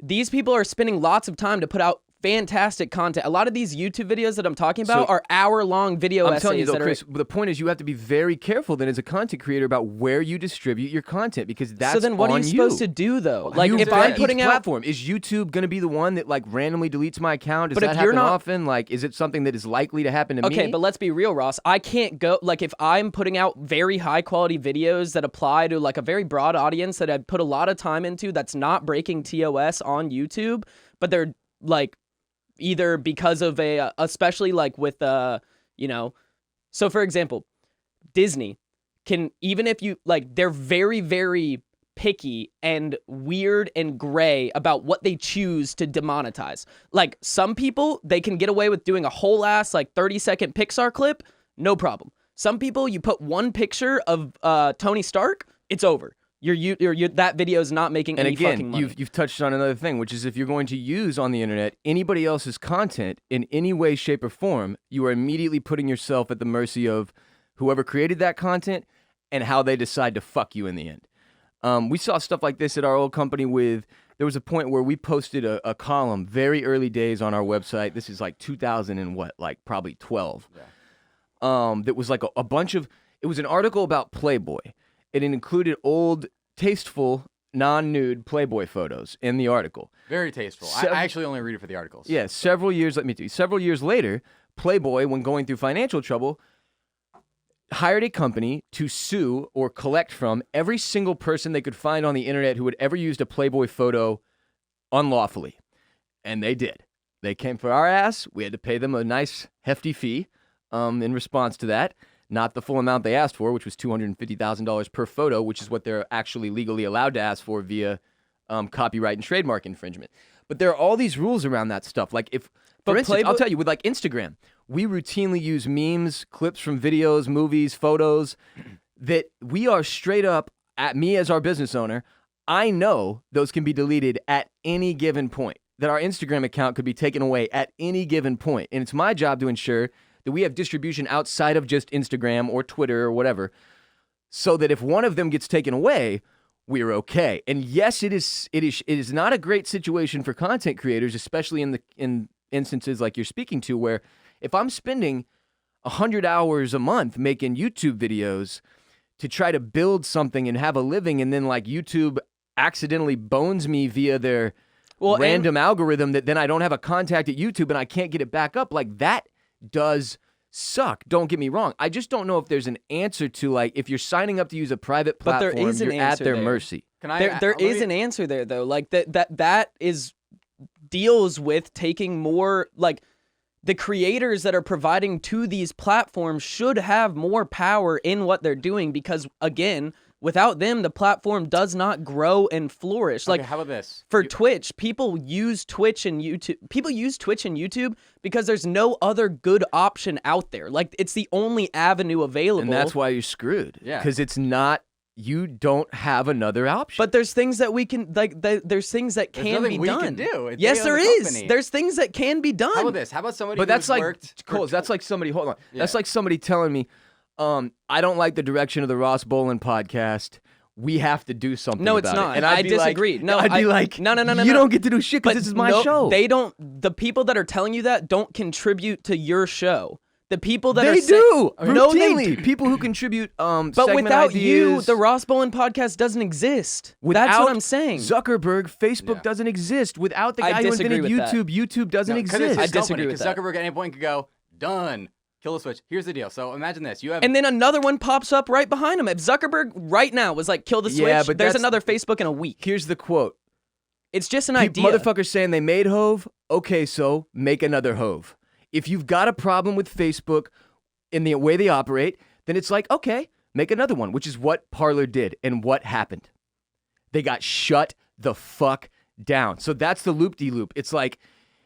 these people are spending lots of time to put out fantastic content. A lot of these YouTube videos that I'm talking about So- are hour-long video I'm essays telling you though, that Chris, the point is you have to be very careful then as a content creator about where you distribute your content because that's so then what are on you supposed to do though? Like You if vet I'm each putting out platform, is YouTube going to be the one that like randomly deletes my account? Does But that if you're happen not- often? Like, is it something that is likely to happen to me? Okay, but let's be real, Ross. I can't go like if I'm putting out very high quality videos that apply to like a very broad audience that I put a lot of time into that's not breaking TOS on YouTube, but they're like either because of especially like with so for example, Disney can, even if you like, they're very, very picky and weird and gray about what they choose to demonetize. Like some people, they can get away with doing a whole ass like 30-second Pixar clip, no problem. Some people, you put one picture of Tony Stark, it's over. That video is not making and any again, fucking money. you've touched on another thing, which is if you're going to use on the internet anybody else's content in any way, shape, or form, you are immediately putting yourself at the mercy of whoever created that content and how they decide to fuck you in the end. We saw stuff like this at our old company there was a point where we posted a column very early days on our website. This is like 2000 and what, like probably 12. Yeah. That was like a bunch of, it was an article about Playboy. It included old, tasteful, non-nude Playboy photos in the article. Very tasteful. I actually only read it for the articles. Yeah, several years later, Playboy, when going through financial trouble, hired a company to sue or collect from every single person they could find on the internet who had ever used a Playboy photo unlawfully. And they did. They came for our ass. We had to pay them a nice, hefty fee in response to that. Not the full amount they asked for, which was $250,000 per photo, which is what they're actually legally allowed to ask for via copyright and trademark infringement. But there are all these rules around that stuff. Like for instance, I'll tell you, with like Instagram, we routinely use memes, clips from videos, movies, photos that we are straight up, at me as our business owner, I know those can be deleted at any given point, that our Instagram account could be taken away at any given point. And it's my job to ensure that we have distribution outside of just Instagram or Twitter or whatever, so that if one of them gets taken away, we're okay. And yes, it is not a great situation for content creators, especially in instances like you're speaking to, where if I'm spending 100 hours a month making YouTube videos to try to build something and have a living, and then like YouTube accidentally bones me via their random algorithm that then I don't have a contact at YouTube and I can't get it back up, like that does suck. Don't get me wrong. I just don't know if there's an answer to, like, if you're signing up to use a private platform, there is an you're at answer their there. mercy. There is an answer there though. Like that is deals with taking more, like the creators that are providing to these platforms should have more power in what they're doing, because again, without them, the platform does not grow and flourish. Okay, Like, how about this? for Twitch, people use Twitch and YouTube because there's no other good option out there. Like, it's the only avenue available. And that's why you're screwed. Yeah. Because it's not, you don't have another option. But there's things that we can, like, there's things that There's can nothing be we done. can do. It's Yes, they own there the is. company. There's things that can be done. How about this? How about somebody But that's who's like, worked for Coles, that's like somebody, hold on. Yeah. That's like somebody telling me, I don't like the direction of the Ross Bolen podcast. We have to do something No, about it's it. not. And I I'd be like- disagree. No, I'd be like, no. You don't get to do shit because this is my show. They don't. The people that are telling you that don't contribute to your show. The people that They are do. No, they Routinely. People who contribute But segment without you, ideas. the Ross Bolen podcast doesn't exist. That's Without what I'm saying. Zuckerberg, Facebook Yeah. doesn't exist. Without the I guy who disagree invented with that. YouTube doesn't because it's exist. I his company, disagree with because that. Zuckerberg at any point could go, done, kill the switch. Here's the deal. So imagine this. You have And then another one pops up right behind him. If Zuckerberg right now was like, kill the switch, Yeah, but there's that's- another Facebook in a week. Here's the quote. It's just an People, idea. motherfuckers saying they made Hove. Okay, so make another Hove. If you've got a problem with Facebook in the way they operate, then it's like, okay, make another one, which is what Parler did. And what happened? They got shut the fuck down. So that's the loop-de-loop. It's like,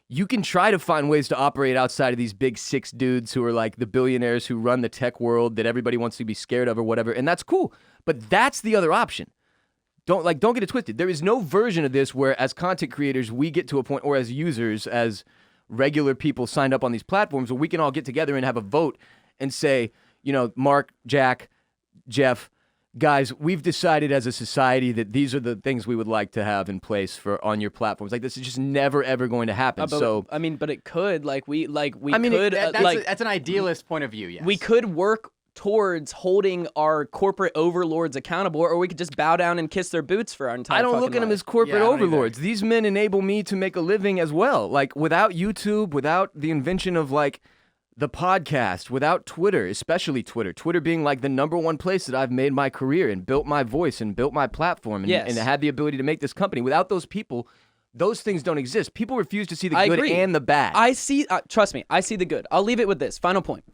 you can try to find ways to operate outside of these big six dudes who are like the billionaires who run the tech world that everybody wants to be scared of or whatever, and that's cool. But that's the other option. Don't get it twisted. There is no version of this where, as content creators, we get to a point, or as users, as regular people signed up on these platforms where we can all get together and have a vote and say, Mark, Jack, Jeff, guys, we've decided as a society that these are the things we would like to have in place on your platforms. Like, this is just never ever going to happen. But it could. That's an idealist point of view. Yes, we could work towards holding our corporate overlords accountable, or we could just bow down and kiss their boots for our entire I don't look at them as corporate overlords. Either. These men enable me to make a living as well. Like, without YouTube, without the invention of like the podcast, without Twitter, especially Twitter being like the number one place that I've made my career and built my voice and built my platform and had the ability to make this company. Without those people, those things don't exist. People refuse to see the good and the bad. I see, trust me, I see the good. I'll leave it with this. Final point.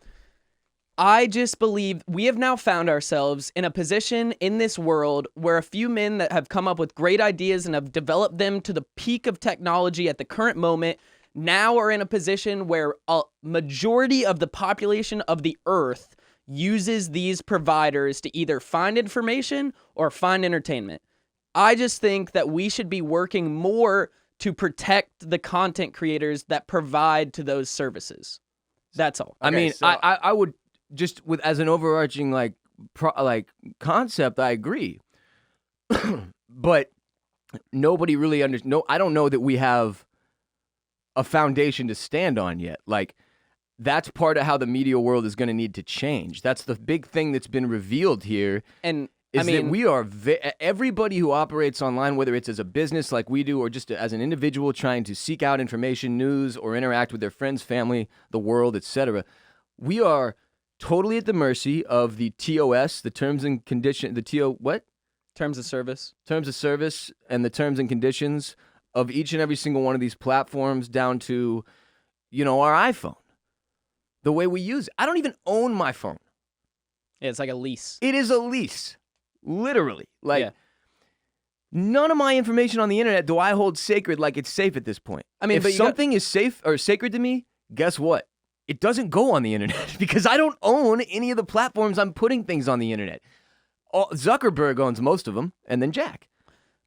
I just believe we have now found ourselves in a position in this world where a few men that have come up with great ideas and have developed them to the peak of technology at the current moment now are in a position where a majority of the population of the earth uses these providers to either find information or find entertainment. I just think that we should be working more to protect the content creators that provide to those services. That's all. I mean, I would just as an overarching concept, I agree. But nobody really I don't know that we have a foundation to stand on yet. Like, that's part of how the media world is going to need to change. That's the big thing that's been revealed here. And that we are everybody who operates online, whether it's as a business like we do or just as an individual trying to seek out information, news, or interact with their friends, family, the world, etc. We are totally at the mercy of the TOS, the terms and conditions, Terms of service. Terms of service and the terms and conditions of each and every single one of these platforms, down to, our iPhone. The way we use it. I don't even own my phone. Yeah, it's like a lease. It is a lease. Literally. None of my information on the internet do I hold sacred like it's safe at this point. I mean, if something is safe or sacred to me, guess what? It doesn't go on the internet because I don't own any of the platforms I'm putting things on the internet. Zuckerberg owns most of them, and then Jack.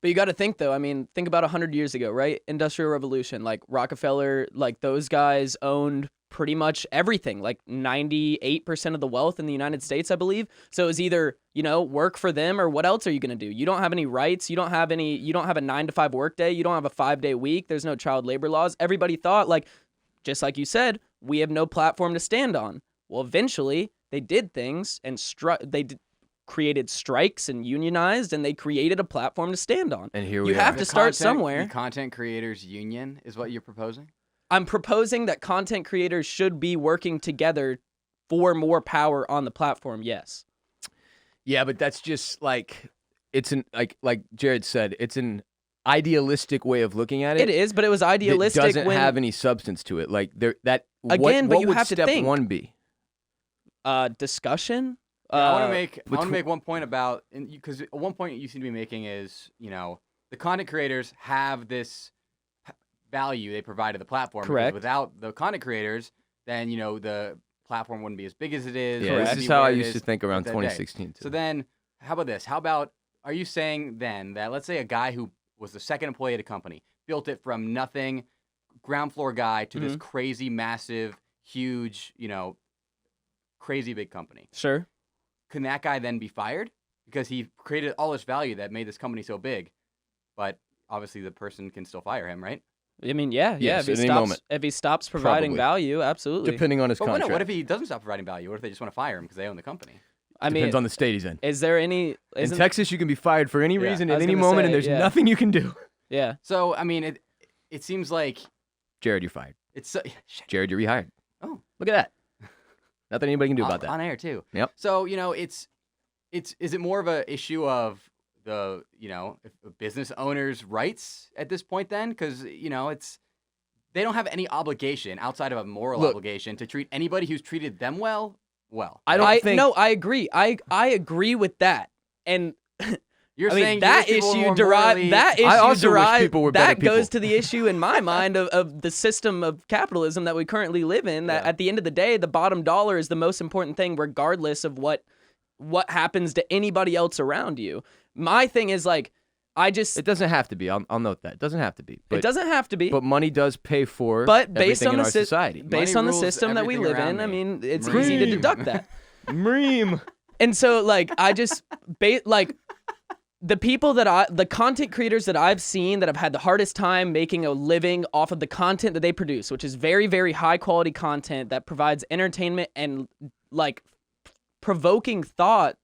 But you got to think, though, think about 100 years ago, right? Industrial Revolution, like Rockefeller, like those guys owned pretty much everything, like 98% of the wealth in the United States, I believe. So it was either, work for them, or what else are you going to do? You don't have any rights. You don't have a 9-to-5 workday. You don't have a 5-day week. There's no child labor laws. Everybody thought, just like you said, we have no platform to stand on. Well, eventually they did things and created strikes and unionized, and they created a platform to stand on. And here we are. You have to start somewhere. The Content Creators Union is what you're proposing? I'm proposing that content creators should be working together for more power on the platform, yes. Yeah, but that's just it's like Jared said, it's an idealistic way of looking at it. It is, but it was idealistic. It doesn't have any substance to it. What but you would have to step think. one be? Discussion. I want to make one point about, because one point you seem to be making is, the content creators have this value they provide to the platform. Correct. Without the content creators, then the platform wouldn't be as big as it is. Yeah, this is how I used to think around 2016 too. So then, how about this? Are you saying then that, let's say a guy who was the second employee at a company, built it from nothing, ground floor guy, to this crazy, massive, huge, crazy big company. Sure. Can that guy then be fired? Because he created all this value that made this company so big. But obviously the person can still fire him, right? Yeah. Yes, If he stops providing value, absolutely. Depending on his contract. But what if he doesn't stop providing value? What if they just want to fire him because they own the company? Depends on the state he's in. Is there any... In Texas, you can be fired for any reason at any moment, and there's nothing you can do. Yeah. So, it seems like... Jared, you're fired. Jared, you're rehired. Oh. Look at that. Nothing anybody can do about that. On air, too. Yep. So, is it more of an issue of the, business owners' rights at this point then? Because, they don't have any obligation outside of a moral obligation to treat anybody who's treated them well. No, I agree. I agree with that. And you're saying that issue derives. That goes to the issue in my mind of the system of capitalism that we currently live in. That at the end of the day, the bottom dollar is the most important thing, regardless of what happens to anybody else around you. My thing is It doesn't have to be. I'll note that. It doesn't have to be. But, it doesn't have to be. But money does pay for But based everything on in the our society. based Money on the rules system that we everything live in, around I me. mean, it's easy to deduct that. Mream. And so, like, I just like the content creators that I've seen that have had the hardest time making a living off of the content that they produce, which is very, very high quality content that provides entertainment and like provoking thought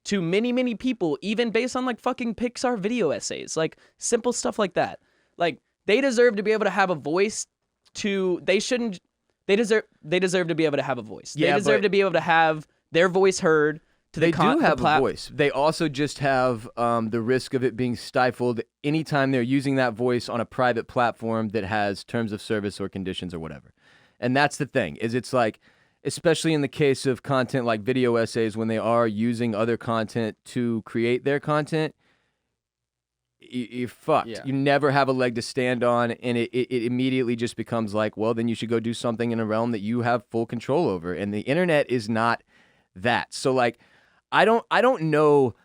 to many, many people, even based on like fucking Pixar video essays, like simple stuff like that. Like, they deserve to be able to have a voice. They deserve to be able to have a voice. Yeah, they deserve to be able to have their voice heard. They do have a voice. They also just have the risk of it being stifled anytime they're using that voice on a private platform that has terms of service or conditions or whatever. And that's the thing, is it's like, especially in the case of content like video essays, when they are using other content to create their content, you're fucked. Yeah. You never have a leg to stand on, and it immediately just becomes like, well, then you should go do something in a realm that you have full control over. And the internet is not that. So like, I don't know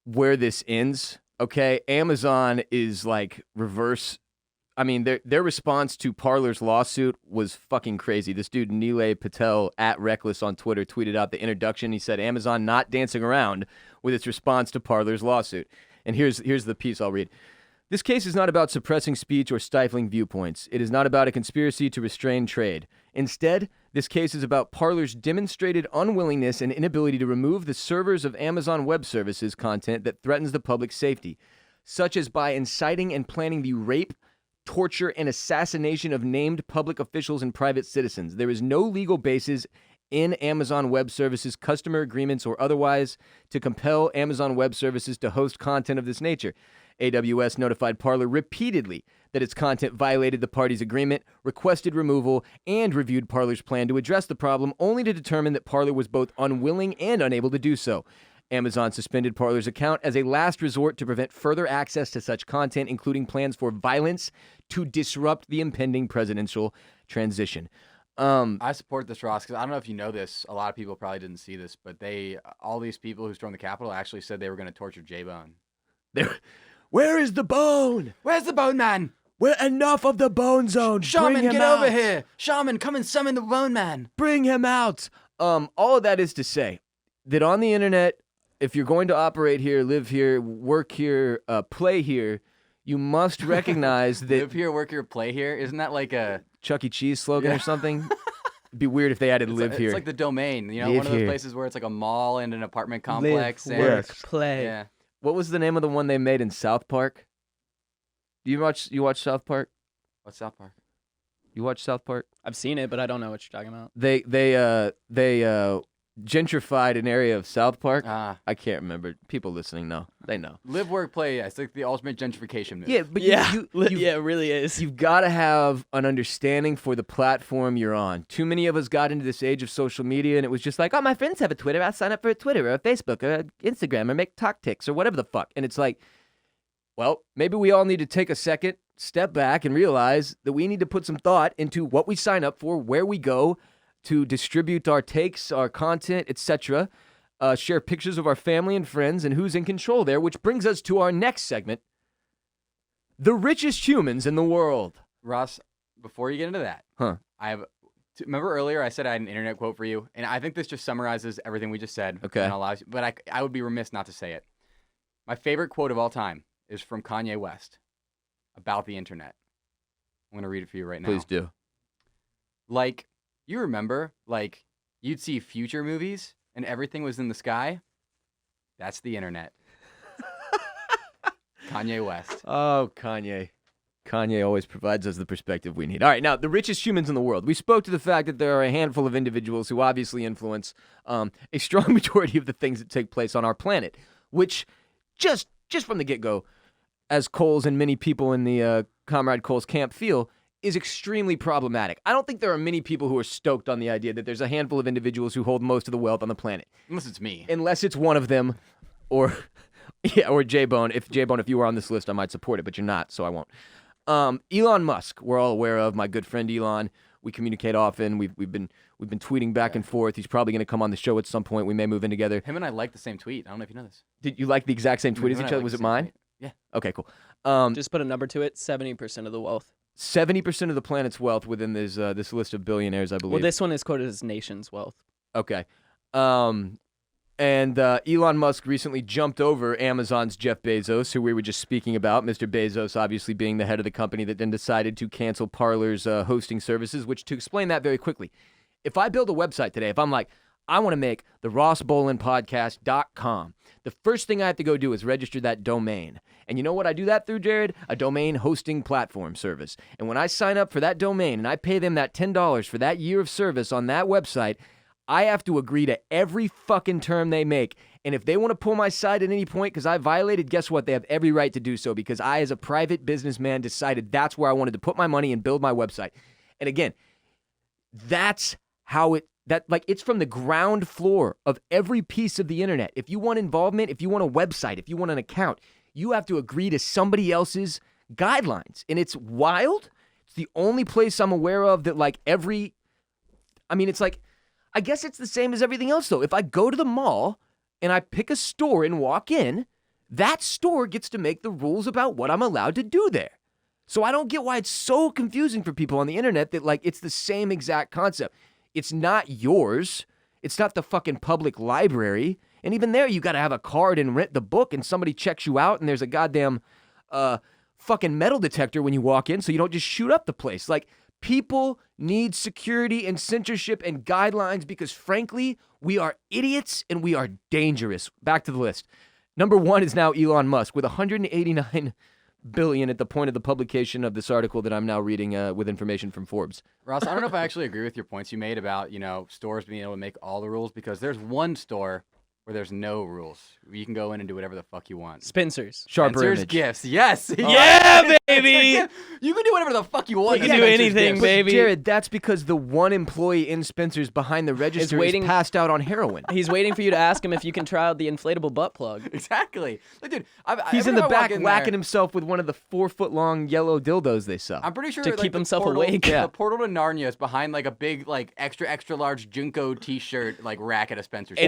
where this ends. Okay, Amazon is like reverse. I mean, their response to Parler's lawsuit was fucking crazy. This dude Nilay Patel @Reckless on Twitter tweeted out the introduction. He said, "Amazon not dancing around with its response to Parler's lawsuit." And here's the piece I'll read. This case is not about suppressing speech or stifling viewpoints. It is not about a conspiracy to restrain trade. Instead, this case is about Parler's demonstrated unwillingness and inability to remove the servers of Amazon Web Services content that threatens the public's safety, such as by inciting and planning the rape, torture, and assassination of named public officials and private citizens. There is no legal basis in Amazon Web Services customer agreements or otherwise to compel Amazon Web Services to host content of this nature. AWS notified Parler repeatedly that its content violated the parties' agreement, requested removal, and reviewed Parler's plan to address the problem, only to determine that Parler was both unwilling and unable to do so. Amazon suspended Parler's account as a last resort to prevent further access to such content, including plans for violence to disrupt the impending presidential transition. I support this, Ross, because I don't know if you know this. A lot of people probably didn't see this, but all these people who stormed the Capitol actually said they were going to torture J-Bone. Where is the bone? Where's the Bone Man? We're enough of the Bone Zone. Shaman, Bring him get out. over here. Shaman, come and summon the Bone Man. Bring him out. All of that is to say that on the internet, if you're going to operate here, live here, work here, play here, you must recognize that Live here, work here, play here. Isn't that like a Chuck E. Cheese slogan or something? It'd be weird if they added live here. It's like the Domain, Live one of those here. places where it's like a mall and an apartment complex. Live, and, work, play. Yeah. What was the name of the one they made in South Park? You watch South Park? What's South Park? You watch South Park? I've seen it, but I don't know what you're talking about. They gentrified an area of South Park. I can't remember. People listening know. They know. Live, work, play. Yeah, it's like the ultimate gentrification move. Yeah, but Yeah, you, yeah, it really is. You've got to have an understanding for the platform you're on. Too many of us got into this age of social media, and it was just like, oh, my friends have a Twitter. I'll sign up for a Twitter or a Facebook or Instagram or make talk ticks or whatever the fuck. And it's like, well, maybe we all need to take a second, step back, and realize that we need to put some thought into what we sign up for, where we go to distribute our takes, our content, etc., share pictures of our family and friends, and who's in control there, which brings us to our next segment, the richest humans in the world. Ross, before you get into that, remember earlier I said I had an internet quote for you, and I think this just summarizes everything we just said. Okay. And allows you, but I would be remiss not to say it. My favorite quote of all time is from Kanye West about the internet. I'm going to read it for you right now. Please do. Like, you remember, like, you'd see future movies and everything was in the sky? That's the internet. Kanye West. Oh, Kanye. Kanye always provides us the perspective we need. All right, now, the richest humans in the world. We spoke to the fact that there are a handful of individuals who obviously influence a strong majority of the things that take place on our planet, which just from the get-go, as Coles and many people in the Comrade Coles camp feel, is extremely problematic. I don't think there are many people who are stoked on the idea that there's a handful of individuals who hold most of the wealth on the planet. Unless it's me. Unless it's one of them, or J-Bone. If J-Bone, if you were on this list, I might support it, but you're not, so I won't. Elon Musk, we're all aware of. My good friend Elon. We communicate often. We've been tweeting back and forth. He's probably going to come on the show at some point. We may move in together. Him and I like the same tweet. I don't know if you know this. Did you like the exact same tweet as Him and each I other? like Was the it same mine? tweet. Yeah. Okay, cool. Just put a number to it. 70% of the wealth. 70% of the planet's wealth within this list of billionaires, I believe. Well, this one is quoted as nation's wealth. Okay. And Elon Musk recently jumped over Amazon's Jeff Bezos, who we were just speaking about. Mr. Bezos obviously being the head of the company that then decided to cancel Parler's hosting services, which, to explain that very quickly, if I build a website today, if I'm like, I want to make the Ross Bolen Podcast.com, the first thing I have to go do is register that domain. And you know what I do that through, Jared? A domain hosting platform service. And when I sign up for that domain and I pay them that $10 for that year of service on that website, I have to agree to every fucking term they make. And if they want to pull my side at any point because I violated, guess what? They have every right to do so because I, as a private businessman, decided that's where I wanted to put my money and build my website. And again, that's how it's from the ground floor of every piece of the internet. If you want involvement, if you want a website, if you want an account, you have to agree to somebody else's guidelines. And it's wild. It's the only place I'm aware of that it's like, I guess it's the same as everything else, though. If I go to the mall and I pick a store and walk in, that store gets to make the rules about what I'm allowed to do there. So I don't get why it's so confusing for people on the internet that, it's the same exact concept. It's not yours. It's not the fucking public library. And even there, you got to have a card and rent the book, and somebody checks you out, and there's a goddamn fucking metal detector when you walk in so you don't just shoot up the place. People need security and censorship and guidelines because, frankly, we are idiots and we are dangerous. Back to the list. Number 1 is now Elon Musk with $189 billion at the point of the publication of this article that I'm now reading with information from Forbes. Ross, I don't know if I actually agree with your points you made about, stores being able to make all the rules because there's one store where there's no rules. You can go in and do whatever the fuck you want. Spencer's. Sharper Spencer's Image. Gifts. Yes. Yeah, baby. You can do whatever the fuck you want. You at can do Spencer's anything, Gifts. baby. Jared, that's because the one employee in Spencer's behind the register is passed out on heroin. He's waiting for you to ask him if you can try out the inflatable butt plug. Exactly. Dude, He's in the back whacking himself with one of the 4-foot-long yellow dildos they sell. I'm pretty sure To keep himself awake. The portal to Narnia is behind a big extra large Junko T-shirt rack at a Spencer's.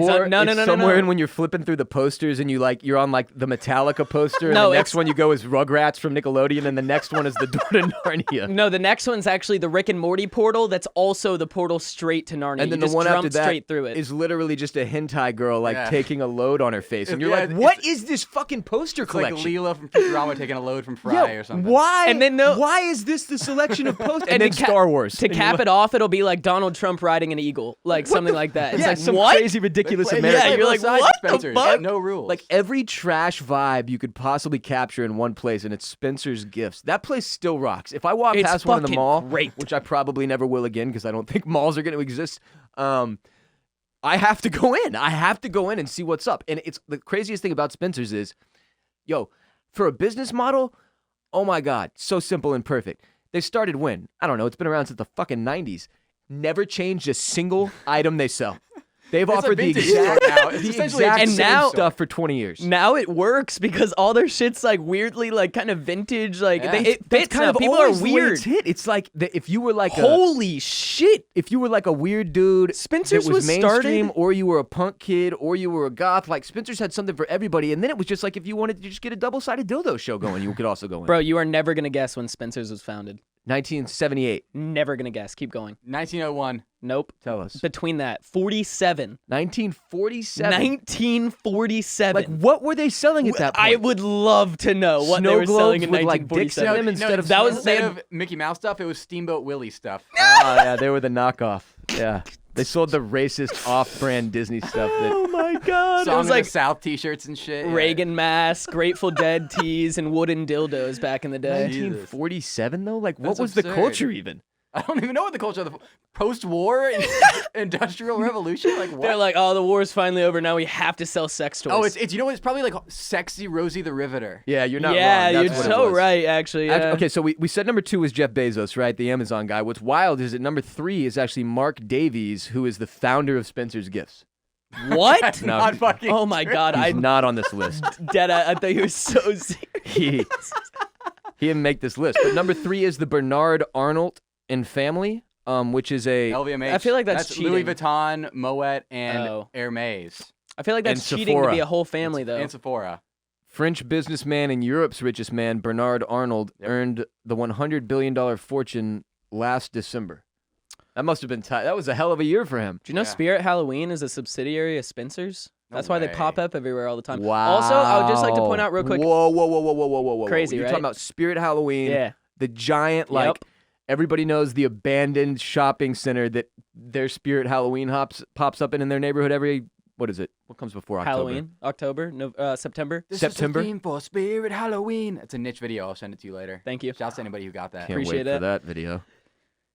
Somewhere in when you're flipping through the posters and you're on the Metallica poster and No, the next one you go is Rugrats from Nickelodeon and the next one is the door to Narnia. No, the next one's actually the Rick and Morty portal. That's also the portal straight to Narnia. And then you the one jump after that straight through it. is literally just a hentai girl taking a load on her face, and you're Yeah, what is this fucking poster It's collection? like Leela from Futurama taking a load from Fry or something. Why? And then why is this the selection of posters? And then to Star Wars. To cap it off, it'll be like Donald Trump riding an eagle, something like that. It's Yeah, like some what? crazy ridiculous They play- American. Yeah, you're like, Besides what the Spencer's, fuck? No rules. Every trash vibe you could possibly capture in one place, and it's Spencer's Gifts. That place still rocks. If I walk It's past one in the fucking mall, great. which I probably never will again because I don't think malls are going to exist, I have to go in. I have to go in and see what's up. And it's the craziest thing about Spencer's is, for a business model, oh my God, so simple and perfect. They started when? I don't know. It's been around since the fucking 90s. Never changed a single item they sell. They've It's a offered the vintage exact, store now. It's the essentially exact and same now- stuff for 20 years. Now it works because all their shit's weirdly kind of vintage. Yeah. It That's fits kind now. of People are always the way weird. it's hit. It's like if you were Holy shit! if you were a weird dude Spencer's that was was mainstream, started- or you were a punk kid, or you were a goth, Spencer's had something for everybody. And then it was just if you wanted to just get a double-sided dildo show going, you could also go in. Bro, you are never gonna guess when Spencer's was founded. 1978. Never gonna guess. Keep going. 1901. Nope. Tell us. Between that, 47. 1947. 1947. What were they selling at that point? I would love to know what Snow they were selling globes in with, dicks in 1947. them instead of that was- instead they had- of Mickey Mouse stuff, it was Steamboat Willie stuff. Oh, yeah, they were the knockoff. Yeah. They sold the racist off-brand Disney stuff that... Oh my god! Song It was of the South T-shirts and shit. yeah. Reagan masks, Grateful Dead tees, and wooden dildos back in the day. 1947 though? What That's was the absurd. culture even? I don't even know what the culture of the post-war industrial revolution. What? They're like, oh, the war's finally over. Now we have to sell sex toys. Oh, it's it's probably sexy Rosie the Riveter. Yeah, you're not yeah, wrong. you're That's what it so was. right, actually. Yeah. Okay, so we said number 2 was Jeff Bezos, right? The Amazon guy. What's wild is that number 3 is actually Mark Davies, who is the founder of Spencer's Gifts. What? That's No, not fucking. Oh my god, He's I not on this list. I thought you were so serious. He didn't make this list. But number 3 is the Bernard Arnault and Family, which is a... LVMH. I feel like that's Louis cheating. Vuitton, Moet, and Oh. Hermes. I feel like that's And cheating to Sephora. be a whole family, though. And Sephora. French businessman and Europe's richest man, Bernard Arnault, earned the $100 billion fortune last December. That must have been tight. That was a hell of a year for him. Do you know Spirit Halloween is a subsidiary of Spencer's? That's why they pop up everywhere all the time. Wow. Also, I would just like to point out real quick. Whoa. Crazy, You're right? talking about Spirit Halloween. Yeah. The giant, everybody knows the abandoned shopping center that their Spirit Halloween pops up in their neighborhood every, what is it? What comes before October? Halloween, October, September. This September? is a theme for Spirit Halloween. It's a niche video. I'll send it to you later. Thank you. Shouts to anybody who got that. Can't Appreciate wait it. for that video.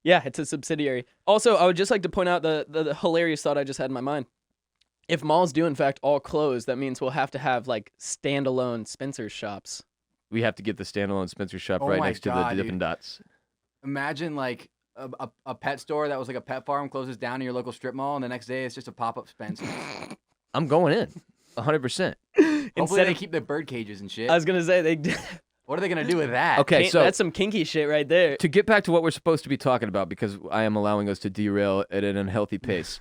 Yeah, it's a subsidiary. Also, I would just like to point out the hilarious thought I just had in my mind. If malls do in fact all close, that means we'll have to have like standalone Spencer's shops. We have to get the standalone Spencer shop Oh right my next to God, the Dippin' dude. Dots. Imagine like a pet store that was like a pet farm closes down in your local strip mall, and the next day it's just a pop-up Spencer. I'm going in, 100%. Hopefully they keep the bird cages and shit. I was gonna say they. What are they gonna do with that? Okay, so that's some kinky shit right there. to get back to what we're supposed to be talking about, because I am allowing us to derail at an unhealthy pace.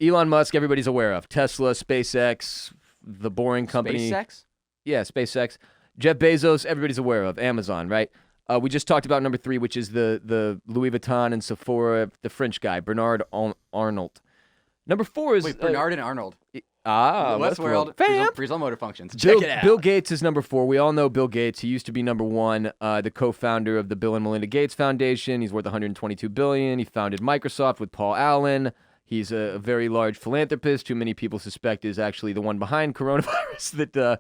Elon Musk, everybody's aware of. Tesla, SpaceX, the boring company. SpaceX? Yeah, SpaceX. Jeff Bezos, everybody's aware of. Amazon, right? We just talked about number 3, which is the Louis Vuitton and Sephora, the French guy, Bernard Arnault. Number 4 is... Wait, Bernard and Arnold. Westworld. Freeze all motor functions. Check it out. Bill Gates is number 4. We all know Bill Gates. He used to be number 1, the co-founder of the Bill and Melinda Gates Foundation. He's worth $122 billion. He founded Microsoft with Paul Allen. He's a very large philanthropist who many people suspect is actually the one behind coronavirus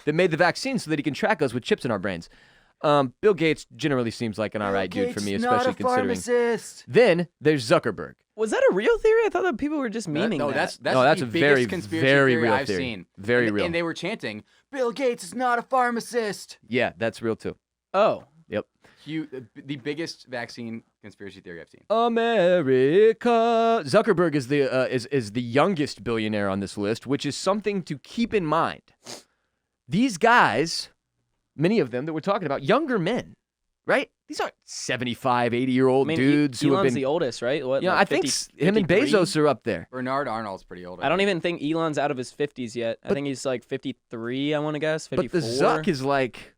that made the vaccine so that he can track us with chips in our brains. Bill Gates generally seems like an all right dude for me, especially considering. Pharmacist. Then there's Zuckerberg. Was that a real theory? I thought that people were just memeing No, that. that's a the very, biggest conspiracy very theory real I've theory. seen. Very real. And they were chanting, "Bill Gates is not a pharmacist." Yeah, that's real too. Oh. Yep. The biggest vaccine conspiracy theory I've seen. America. Zuckerberg is the youngest billionaire on this list, which is something to keep in mind. These guys, many of them that we're talking about, younger men, right? These aren't 75, 80-year-old dudes who have Elon's been... the oldest, right? What? Yeah, like I think 50, him and 53? Bezos are up there. Bernard Arnold's pretty old. I don't even think Elon's out of his 50s yet. I think he's like 53, I want to guess. 54. But the Zuck is like,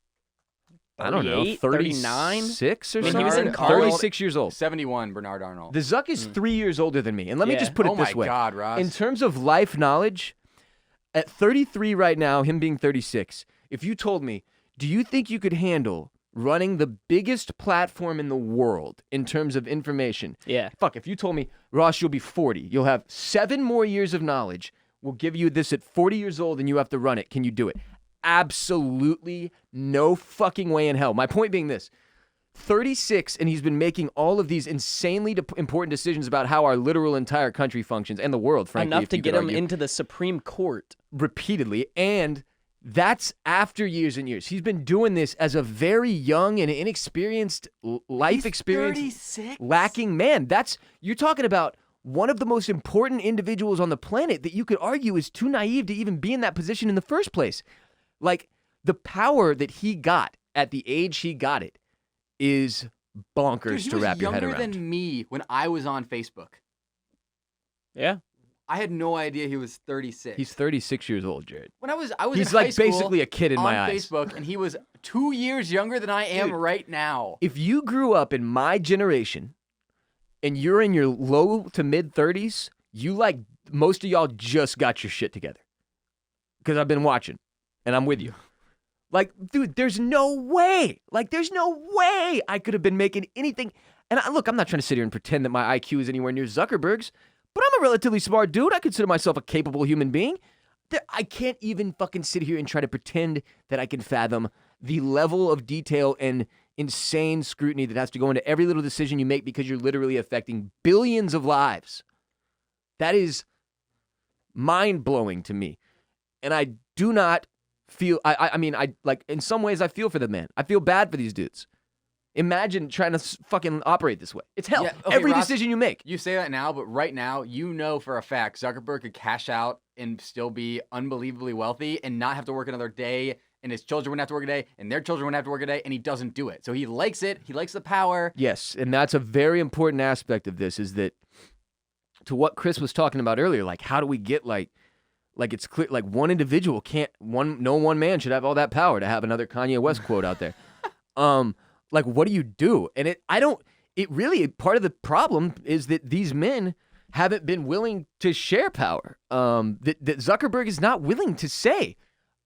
I don't know, 38, 39? 36 or I mean, something? he was in Bernard college. 36 years old. 71, Bernard Arnold. The Zuck is 3 years older than me. And let me Yeah. just put it Oh this my way. God, Ross. In terms of life knowledge, at 33 right now, him being 36, if you told me, do you think you could handle running the biggest platform in the world in terms of information? Yeah. Fuck, if you told me, Ross, you'll be 40, you'll have 7 more years of knowledge, we'll give you this at 40 years old and you have to run it. Can you do it? Absolutely no fucking way in hell. My point being this. 36, and he's been making all of these insanely important decisions about how our literal entire country functions and the world, frankly. Enough if to you get could him argue, into the Supreme Court. repeatedly, and that's after years and years. He's been doing this as a very young and inexperienced life experience 36? lacking man. You're talking about one of the most important individuals on the planet that you could argue is too naive to even be in that position in the first place. Like, the power that he got at the age he got it is bonkers Dude, to wrap your head He was around. younger than me when I was on Facebook. Yeah. I had no idea he was 36. He's 36 years old, Jared. When I was He's in high like school basically a kid in on my eyes. Facebook, and he was 2 years younger than I am Dude. right now. If you grew up in my generation and you're in your low to mid 30s, you like most of y'all just got your shit together. Because I've been watching and I'm with you. Like, dude, there's no way. Like, there's no way I could have been making anything. And look, I'm not trying to sit here and pretend that my IQ is anywhere near Zuckerberg's, but I'm a relatively smart dude. I consider myself a capable human being. I can't even fucking sit here and try to pretend that I can fathom the level of detail and insane scrutiny that has to go into every little decision you make because you're literally affecting billions of lives. That is mind-blowing to me. And I do not feel, I mean, like, in some ways I feel for the man. I feel bad for these dudes. Imagine trying to fucking operate this way. It's hell. Yeah, okay, Every Ross, decision you make. You say that now, but right now, you know for a fact Zuckerberg could cash out and still be unbelievably wealthy and not have to work another day, and his children wouldn't have to work a day, and their children wouldn't have to work a day, and he doesn't do it. So he likes it. He likes the power. Yes, and that's a very important aspect of this, is that to what Chris was talking about earlier, like, how do we get like Like it's clear, like one individual no one man should have all that power to have another Kanye West quote out there. Like what do you do? And part of the problem is that these men haven't been willing to share power. That Zuckerberg is not willing to say,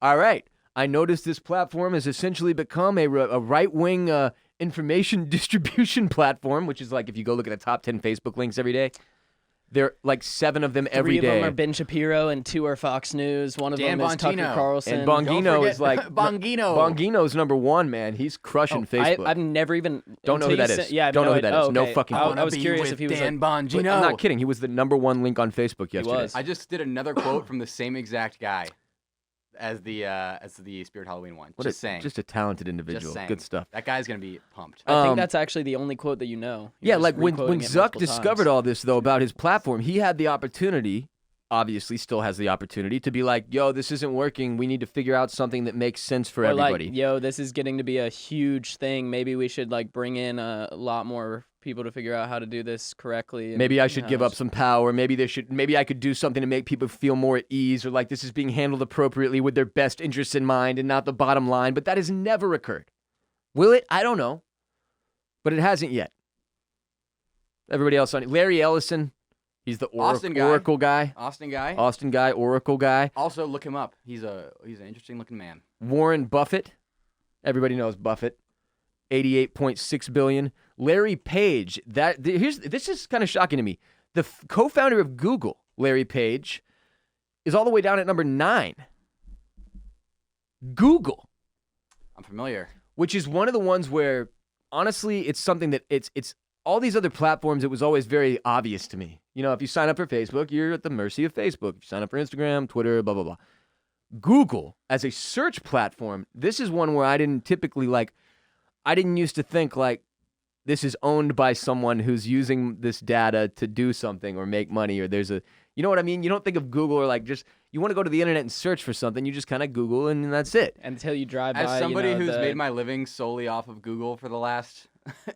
all right, I noticed this platform has essentially become a right-wing information distribution platform, which is like if you go look at the top 10 Facebook links every day, there are like 7 of them every day. 3 of them are Ben Shapiro and 2 are Fox News. One of Dan them is Tucker Bongino. Carlson. And Bongino is like Bongino. Bongino's number 1, man. He's crushing Facebook. I've never even Don't know who that is. Yeah, don't know who that is. No okay. fucking. I was curious if he was Dan like, Bongino. I'm not kidding. He was the number 1 link on Facebook yesterday. was. I just did another quote from the same exact guy as the Spirit Halloween one. Just a talented individual. saying. Good stuff. That guy's gonna be pumped. I think that's actually the only quote that you know. You're Yeah, just like when re-quoting it Zuck multiple discovered times. all this though about his platform, he had the opportunity. Obviously, still has the opportunity to be like, "Yo, this isn't working. We need to figure out something that makes sense for Or everybody." like, yo, this is getting to be a huge thing. Maybe we should like bring in a lot more people to figure out how to do this correctly. and Maybe I should give up in-house. some power. Maybe I could do something to make people feel more at ease, or like this is being handled appropriately with their best interests in mind and not the bottom line. But that has never occurred. Will it? I don't know. But it hasn't yet. Everybody else on it. Larry Ellison, he's the Austin guy. Oracle guy. Austin guy. Austin guy, Oracle guy. Also, look him up. He's an interesting looking man. Warren Buffett. Everybody knows Buffett. 88.6 billion. Larry Page. This is kind of shocking to me. The co-founder of Google, Larry Page, is all the way down at number 9. Google, I'm familiar. which is one of the ones where honestly it's something that it's all these other platforms, it was always very obvious to me. You know, if you sign up for Facebook, you're at the mercy of Facebook. If you sign up for Instagram, Twitter, blah, blah, blah. Google, as a search platform, this is one where I didn't used to think like this is owned by someone who's using this data to do something or make money, or you know what I mean? You don't think of Google or like just, you want to go to the internet and search for something, you just kind of Google and that's it. Until you drive by. As somebody you know, who's made my living solely off of Google for the last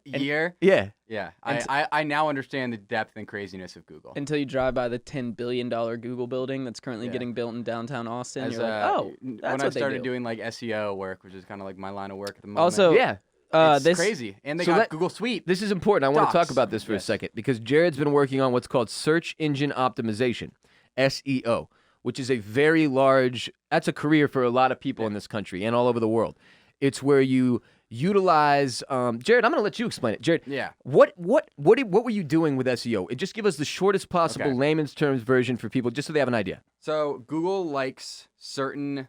year, Yeah. yeah, I now understand the depth and craziness of Google. Until you drive by the $10 billion Google building that's currently Yeah. getting built in downtown Austin, As, you're like, oh, when that's I what they started do. doing like SEO work, which is kind of like my line of work at the moment. Also, Yeah. it's this crazy, and they So got that- Google Suite. This is important. I want to talk Docs. about this for a Yes. second because Jared's been working on what's called search engine optimization, SEO, which is a very large, that's a career for a lot of people in this country and all over the world. It's where you utilize, Jared, I'm going to let you explain it. Jared, Yeah. what were you doing with SEO? Just give us the shortest possible Okay. layman's terms version for people, just so they have an idea. So Google likes certain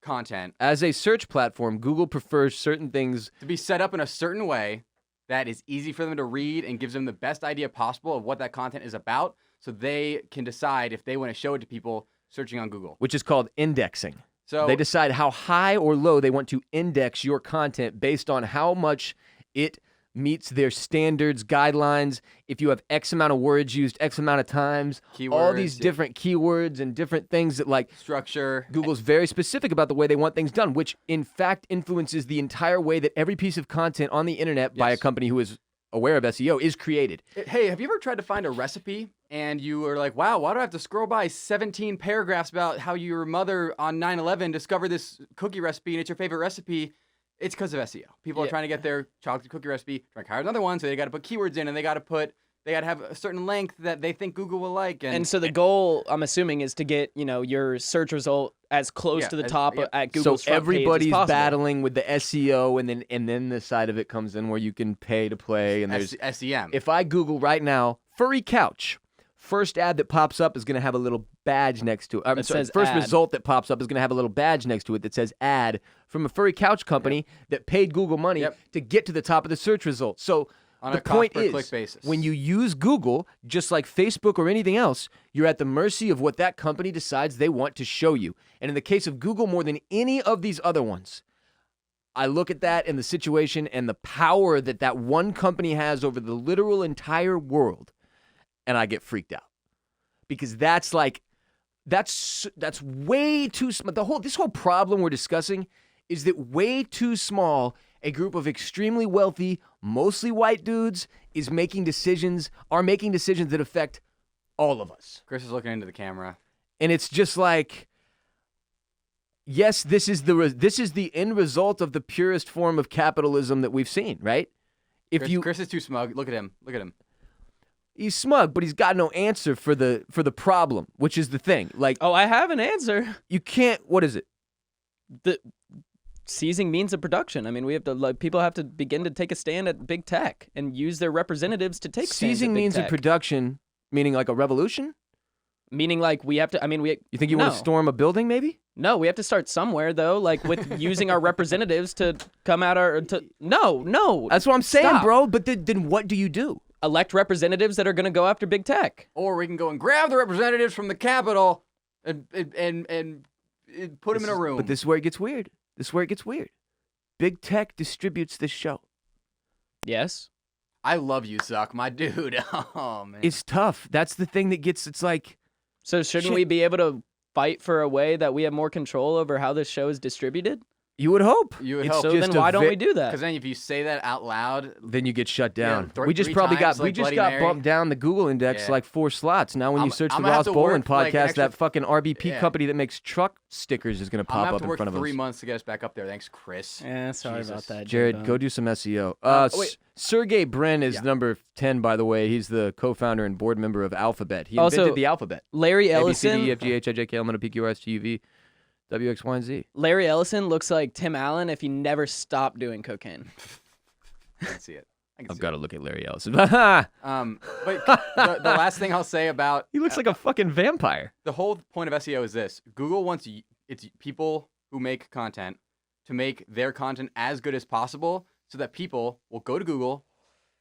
content As a search platform, Google prefers certain things. to be set up in a certain way that is easy for them to read and gives them the best idea possible of what that content is about, so they can decide if they want to show it to people searching on Google. Which is called indexing. So They decide how high or low they want to index your content based on how much it meets their standards, guidelines. If you have X amount of words used X amount of times, all Keywords, these yeah. different keywords and different things that like structure. Google's very specific about the way they want things done, which in fact influences the entire way that every piece of content on the internet by a Yes. company who is aware of SEO is created. Hey, have you ever tried to find a recipe and you were like, wow, why do I have to scroll by 17 paragraphs about how your mother on 9/11 discovered this cookie recipe and it's your favorite recipe? It's because of SEO. People are Yeah. trying to get their chocolate cookie recipe, trying to hire another one, so they got to put keywords in and they got to have a certain length that they think Google will like. And so the goal, I'm assuming, is to get your search result as close Yeah, to the as- top yep. at Google's So front page as everybody's possible. battling with the SEO, and then the side of it comes in where you can pay to play, and there's SEM. if I Google right now, furry couch, first ad that pops up is going to have a little badge next to it. That says first ad. result that pops up is going to have a little badge next to it that says ad from a furry couch company that paid Google money Yep. to get to the top of the search result. So On the a cost point per is, click basis. when you use Google, just like Facebook or anything else, you're at the mercy of what that company decides they want to show you. And in the case of Google, more than any of these other ones, I look at that and the situation and the power that that one company has over the literal entire world, and I get freaked out because that's way too small. This whole problem we're discussing is that way too small a group of extremely wealthy, mostly white dudes are making decisions that affect all of us. Chris is looking into the camera. And it's just like, yes, this is the end result of the purest form of capitalism that we've seen, right? Chris is too smug. Look at him. He's smug, but he's got no answer for the problem, which is the thing. Like, Oh, I have an answer. you can't. What is it? The seizing means of production. I mean, we have to people have to begin to take a stand at big tech and use their representatives to take stands Seizing at big means tech. of production, meaning like a revolution. Meaning like we have to. I mean, we. You think you want to storm a building, maybe? No, we have to start somewhere though, like with using our representatives to come out No. That's what I'm saying, Stop. bro. But then what do you do? Elect representatives that are going to go after big tech. Or we can go and grab the representatives from the Capitol and put them in a room. But this is where it gets weird. Big tech distributes this show. Yes. I love you, Zuck, my dude. Oh, man. It's tough. That's the thing that gets. It's like, So shouldn't Shit. we be able to fight for a way that we have more control over how this show is distributed? you would hope. You would It's hope. So just then a why don't vi- we do that? Because then if you say that out loud, Then you get shut down. Yeah, we just three probably times, got we like just Bloody got Mary. bumped down the Google index Yeah. like 4 slots. Now when you I'm- search I'm the gonna have Ross to Bolen work, like, an podcast, extra- that fucking RBP Yeah. company that makes truck stickers is gonna I'm gonna pop have up to in work front of 3 us. months to get us back up there. Thanks, Chris. Yeah, sorry about Jesus. that, Jared, Jimbo. go do some SEO. wait. Sergey Brin is Yeah. number 10, by the way. He's the co-founder and board member of Alphabet. He Also, invented the alphabet. Larry A, B, C, D, Ellison. E, F, G, H, I, J, K, L, M, N, O, P, Q, R, S, T, U, V, W, X, Y, and Z. Larry Ellison looks like Tim Allen if he never stopped doing cocaine. I can see it. I've See got to look at Larry Ellison. it. But the last thing I'll say about He looks like a fucking vampire. the whole point of SEO is this: Google wants its people who make content to make their content as good as possible, so that people will go to Google,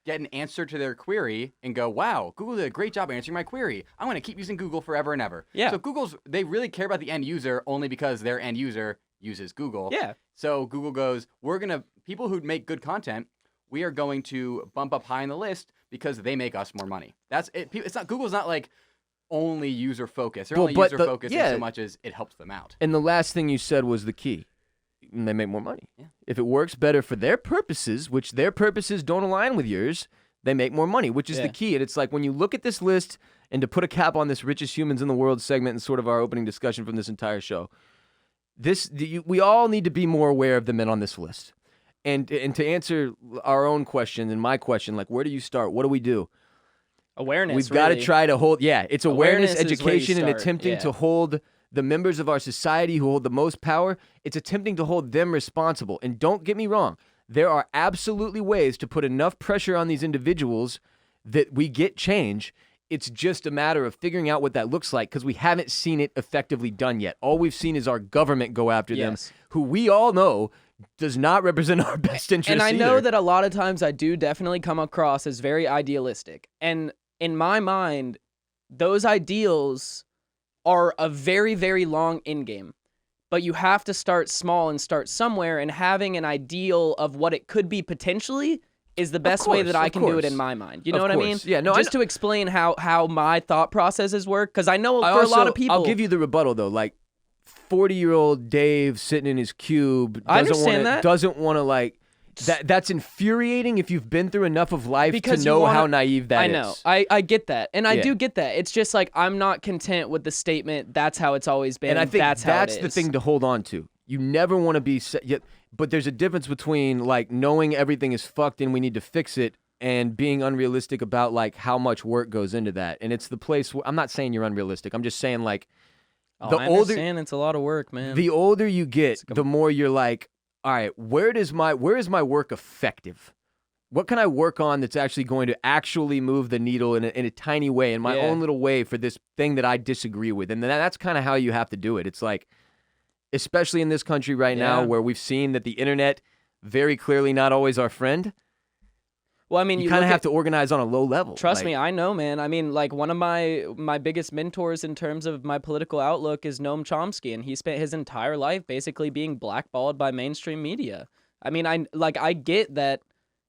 get an answer to their query, and go, "Wow, Google did a great job answering my query. I'm going to keep using Google forever and ever." Yeah. So they really care about the end user only because their end user uses Google. Yeah. So Google goes, people who make good content, we are going to bump up high in the list because they make us more money. That's it. It's not Google's not like only user focused. They're Well, only but user the- focused yeah. in so much as it helps them out. And the last thing you said was the key. And they make more money. Yeah. If it works better for their purposes, which their purposes don't align with yours, they make more money, which is the Yeah. key. And it's like when you look at this list, and to put a cap on this richest humans in the world segment and sort of our opening discussion from this entire show, we all need to be more aware of the men on this list. And to answer our own question and my question, like, where do you start? What do we do? Awareness. We've got to really. try to hold, it's awareness, Awareness is where you education, and start, attempting yeah. to hold the members of our society who hold the most power, it's attempting to hold them responsible. And don't get me wrong, there are absolutely ways to put enough pressure on these individuals that we get change. It's just a matter of figuring out what that looks like because we haven't seen it effectively done yet. All we've seen is our government go after Yes. them, who we all know does not represent our best interests And I know either. that a lot of times I do definitely come across as very idealistic. And in my mind, those ideals are a very, very long end game. But you have to start small and start somewhere, and having an ideal of what it could be potentially is the best way course, that I of can do it course. in my mind. You know Of what I mean? course. Yeah, no, I Just to explain how my thought processes work, because I know for a lot of people... I'll give you the rebuttal though. Like 40-year-old Dave sitting in his cube I understand that. doesn't want to like that. That's infuriating if you've been through enough of life Because to you know wanna- how naive that is. I know. I get that. And I Yeah. do get that. It's just like I'm not content with the statement, that's how it's always been. And I think that's how it the is. thing to hold on to. You never want to be but there's a difference between like knowing everything is fucked and we need to fix it and being unrealistic about like how much work goes into that. And it's the place where I'm not saying you're unrealistic. I'm just saying like Oh, I understand it's a lot of work, man. the older you get, the more you're like, all right, where is my work effective? What can I work on that's actually going to actually move the needle in a tiny way, in my Yeah. own little way for this thing that I disagree with? And that's kind of how you have to do it. It's like, especially in this country right now Yeah. where we've seen that the internet very clearly not always our friend, well, I mean, you kind of look have at- to organize on a low level. Trust Like, me, I know, man. I mean, like one of my biggest mentors in terms of my political outlook is Noam Chomsky, and he spent his entire life basically being blackballed by mainstream media. I mean, I get that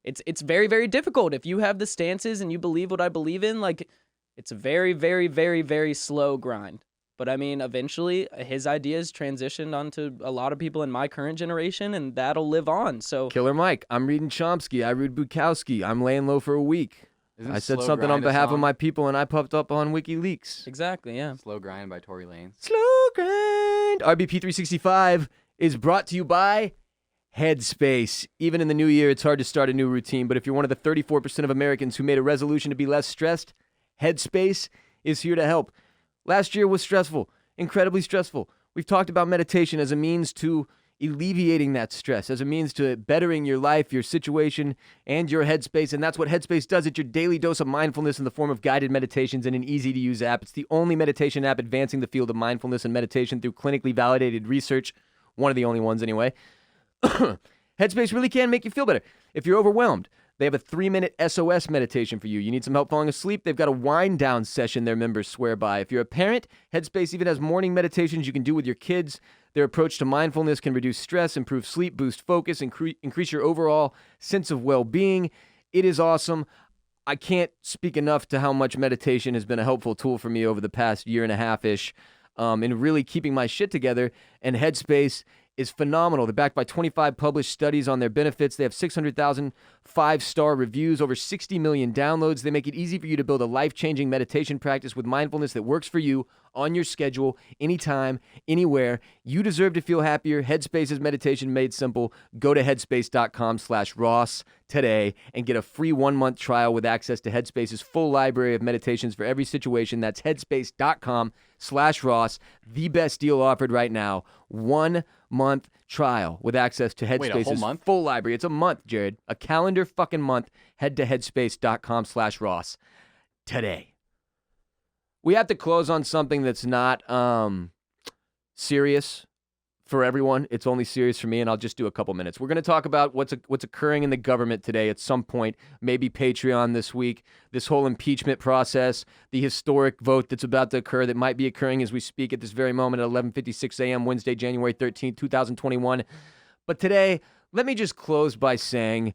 it's very, very difficult if you have the stances and you believe what I believe in. Like, it's a very, very, very, very slow grind. But I mean, eventually, his ideas transitioned onto a lot of people in my current generation, and that'll live on. So Killer Mike, I'm reading Chomsky, I read Bukowski, I'm laying low for a week. Isn't I said Slow something on Grind a behalf of song? my people, and I popped up on WikiLeaks. Exactly, yeah. Slow Grind by Tory Lanez. Slow grind. RBP 365 is brought to you by Headspace. Even in the new year, it's hard to start a new routine, but if you're one of the 34% of Americans who made a resolution to be less stressed, Headspace is here to help. Last year was stressful, incredibly stressful. We've talked about meditation as a means to alleviating that stress, as a means to bettering your life, your situation, and your headspace. And that's what Headspace does. It's your daily dose of mindfulness in the form of guided meditations in an easy-to-use app. It's the only meditation app advancing the field of mindfulness and meditation through clinically validated research. One of the only ones, anyway. Headspace really can make you feel better. If you're overwhelmed, they have a 3-minute SOS meditation for you. You need some help falling asleep? They've got a wind-down session their members swear by. If you're a parent, Headspace even has morning meditations you can do with your kids. Their approach to mindfulness can reduce stress, improve sleep, boost focus, increase your overall sense of well-being. It is awesome. I can't speak enough to how much meditation has been a helpful tool for me over the past year and a half-ish in really keeping my shit together, and Headspace is phenomenal. They're backed by 25 published studies on their benefits. They have 600,000 5-star reviews, over 60 million downloads. They make it easy for you to build a life-changing meditation practice with mindfulness that works for you on your schedule, anytime, anywhere. You deserve to feel happier. Headspace is meditation made simple. Go to headspace.com/Ross today and get a free 1-month trial with access to Headspace's full library of meditations for every situation. That's headspace.com/Ross. The best deal offered right now. 1-month trial with access to Wait, a whole Headspace's month? full library. It's a month, Jared. A calendar fucking month. Head to headspace.com/Ross today. We have to close on something that's not serious for everyone. It's only serious for me, and I'll just do a couple minutes. We're going to talk about what's occurring in the government today at some point, maybe Patreon this week, this whole impeachment process, the historic vote that's about to occur that might be occurring as we speak at this very moment at 11:56 a.m. Wednesday, January 13th, 2021. But today, let me just close by saying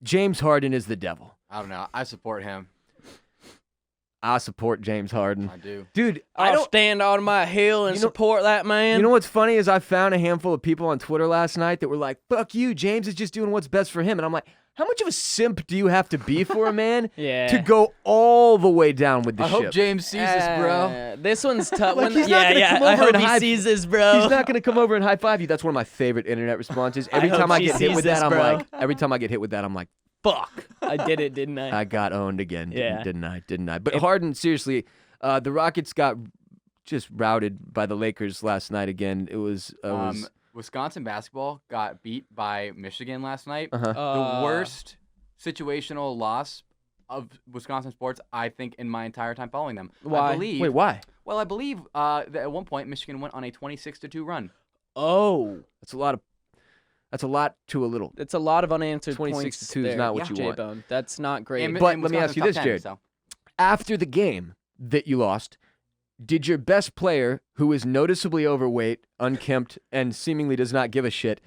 James Harden is the devil. I don't know. I support him. I support James Harden. I do. Dude, I'll stand on my hill and support that man. You know what's funny is I found a handful of people on Twitter last night that were like, fuck you, James is just doing what's best for him. And I'm like, how much of a simp do you have to be for a man Yeah. to go all the way down with the I ship? hope James sees this, bro. This one's tough. Like, he's not gonna come I over hope and he high- sees this, bro. He's not going to come over and high-five you. That's one of my favorite internet responses. Every hope time I she get hit sees with this, that, bro. every time I get hit with that, I'm like, fuck. I did it, didn't I? I got owned again, Yeah. didn't I? But Harden, seriously, the Rockets got just routed by the Lakers last night again. It was Wisconsin basketball got beat by Michigan last night. uh-huh. The worst situational loss of Wisconsin sports, I think, in my entire time following them. Why? I believe, Wait, why? Well, I believe that at one point Michigan went on a 26-2 run. Oh. That's a lot to a little. It's a lot of unanswered 26 points to 2 is there, not what you want. J-Bone. That's not great. And- But and let me ask you Wisconsin's this, top 10, Jared. so. After the game that you lost, did your best player, who is noticeably overweight, unkempt, and seemingly does not give a shit,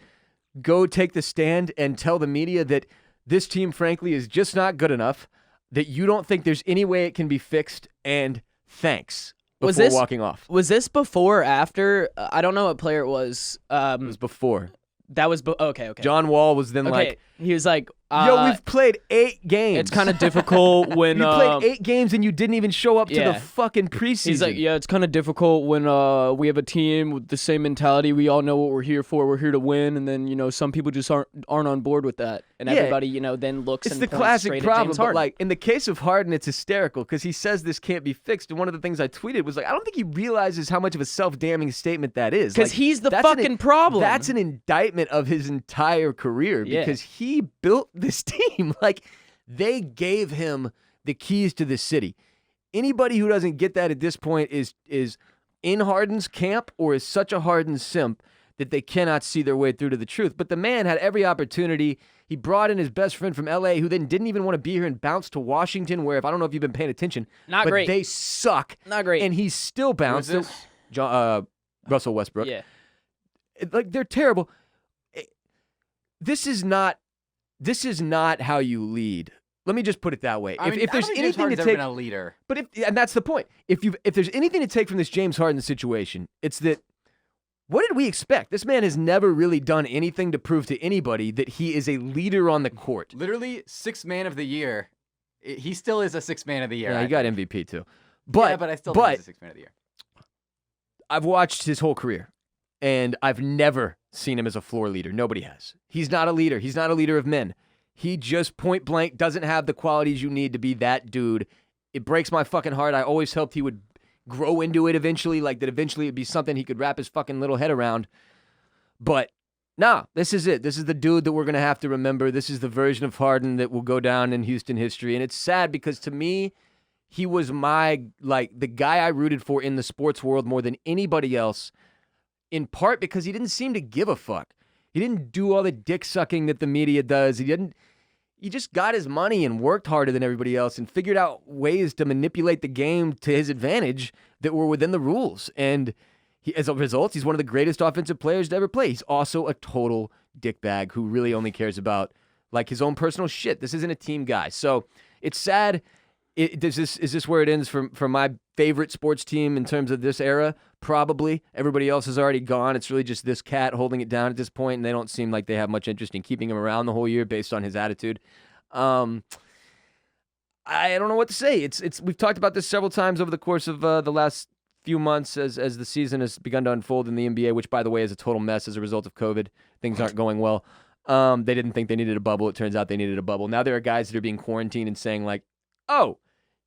go take the stand and tell the media that this team, frankly, is just not good enough, that you don't think there's any way it can be fixed, and thanks, before walking off? Was this before or after? I don't know what player it was. It was before. That was okay. John Wall was then Okay, like, he was like, yo, we've played 8 games. it's kind of difficult when You played 8 games and you didn't even show up to the yeah. fucking preseason. He's like, yeah, it's kind of difficult when we have a team with the same mentality. We all know what we're here for. We're here to win, and then some people just aren't on board with that, and Yeah. everybody then looks. It's and the points classic straight at problem, James but Harden. like in the case of Harden, it's hysterical because he says this can't be fixed. And one of the things I tweeted was like, I don't think he realizes how much of a self-damning statement that is. because Like, he's the that's fucking problem. That's an indictment of his entire career Yeah. because he built this team. Like, they gave him the keys to this city. Anybody who doesn't get that at this point is in Harden's camp or is such a Harden simp that they cannot see their way through to the truth. But the man had every opportunity. He brought in his best friend from L.A. who then didn't even want to be here and bounced to Washington, where, if I don't know if you've been paying attention, Not but great. they suck. Not great. And he still bounced. Who is this? Russell Westbrook. yeah. Like, they're terrible. This is not how you lead. Let me just put it that way. I mean, if there's I don't think James anything to Harden's ever take, been a leader. but and that's the point. If there's anything to take from this James Harden situation, it's that what did we expect? This man has never really done anything to prove to anybody that he is a leader on the court. Literally, 6th man of the year he still is a sixth man of the year. Yeah, I he got think. MVP too. But but I still think he's a sixth man of the year. I've watched his whole career, and I've never seen him as a floor leader. Nobody has. He's not a leader. He's not a leader of men. He just point blank doesn't have the qualities you need to be that dude. It breaks my fucking heart. I always hoped he would grow into it eventually, like that eventually it'd be something he could wrap his fucking little head around. But nah, this is it. This is the dude that we're going to have to remember. This is the version of Harden that will go down in Houston history. And it's sad because to me, he was the guy I rooted for in the sports world more than anybody else, in part because he didn't seem to give a fuck. He didn't do all the dick sucking that the media does. He just got his money and worked harder than everybody else and figured out ways to manipulate the game to his advantage that were within the rules. And as a result, he's one of the greatest offensive players to ever play. He's also a total dickbag who really only cares about like his own personal shit. This isn't a team guy. So it's sad. Is this where it ends for my favorite sports team in terms of this era? Probably. Everybody else is already gone. It's really just this cat holding it down at this point, and they don't seem like they have much interest in keeping him around the whole year based on his attitude. I don't know what to say. We've talked about this several times over the course of the last few months as the season has begun to unfold in the NBA, which, by the way, is a total mess as a result of COVID. Things aren't going well. They didn't think they needed a bubble. It turns out they needed a bubble. Now there are guys that are being quarantined and saying like, "Oh,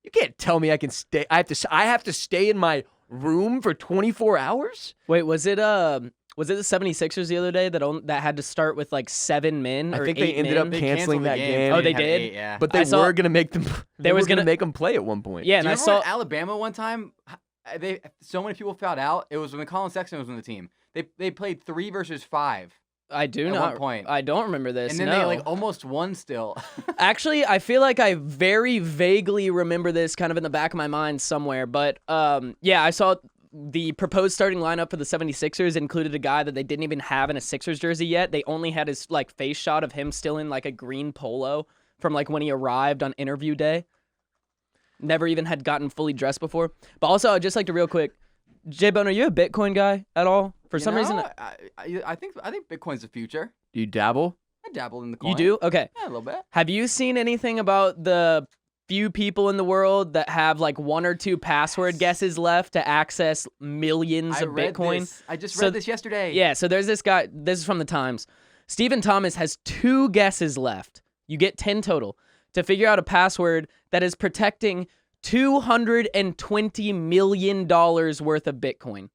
you can't tell me I can stay. I have to stay in my room for 24 hours?" Wait, was it the 76ers the other day that had to start with like 7 men? I or think 8 they ended men? up They canceling canceled the that game. Oh, they had did? 8, yeah. But they were going to make them. They were going to make them play at one point. Yeah, Do and you I remember saw when Alabama one time? So many people fouled out. It was when Colin Sexton was on the team. They played 3 versus 5. I do at not. one point. I don't remember this. And then no. they like almost won still. Actually, I feel like I very vaguely remember this kind of in the back of my mind somewhere. But yeah, I saw the proposed starting lineup for the 76ers included a guy that they didn't even have in a Sixers jersey yet. They only had his like face shot of him still in like a green polo from like when he arrived on interview day. Never even had gotten fully dressed before. But also, I'd just like to real quick, J-Bone, are you a Bitcoin guy at all? For some reason, I think Bitcoin's the future. Do you dabble? I dabbled in the coin. you do? Okay. Yeah, a little bit. Have you seen anything about the few people in the world that have like 1 or 2 password guesses left to access millions of Bitcoin? I just read this yesterday. Yeah, so there's this guy, this is from the Times. Stephen Thomas has 2 guesses left. You get 10 total to figure out a password that is protecting $220 million worth of Bitcoin.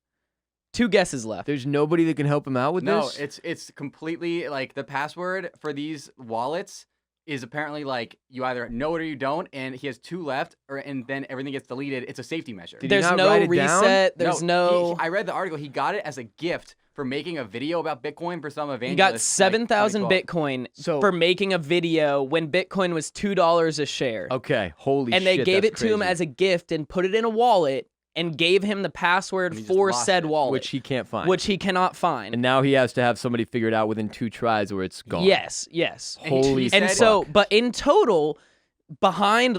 2 guesses left. There's nobody that can help him out with this? No, it's completely like the password for these wallets is apparently like you either know it or you don't, and he has 2 left, and then everything gets deleted. It's a safety measure. Did he There's not no write it down? reset. There's no. I read the article. He got it as a gift for making a video about Bitcoin for some evangelist. He got 7,000 like, Bitcoin So- for making a video when Bitcoin was $2 a share. Okay, holy shit. And they gave that's it to him crazy. as a gift and put it in a wallet and gave him the password And he just for lost said it, wallet, which he can't find. which he cannot find. And now he has to have somebody figure it out within 2 tries or it's gone. Yes. And he Holy said- And fuck. so, but in total, behind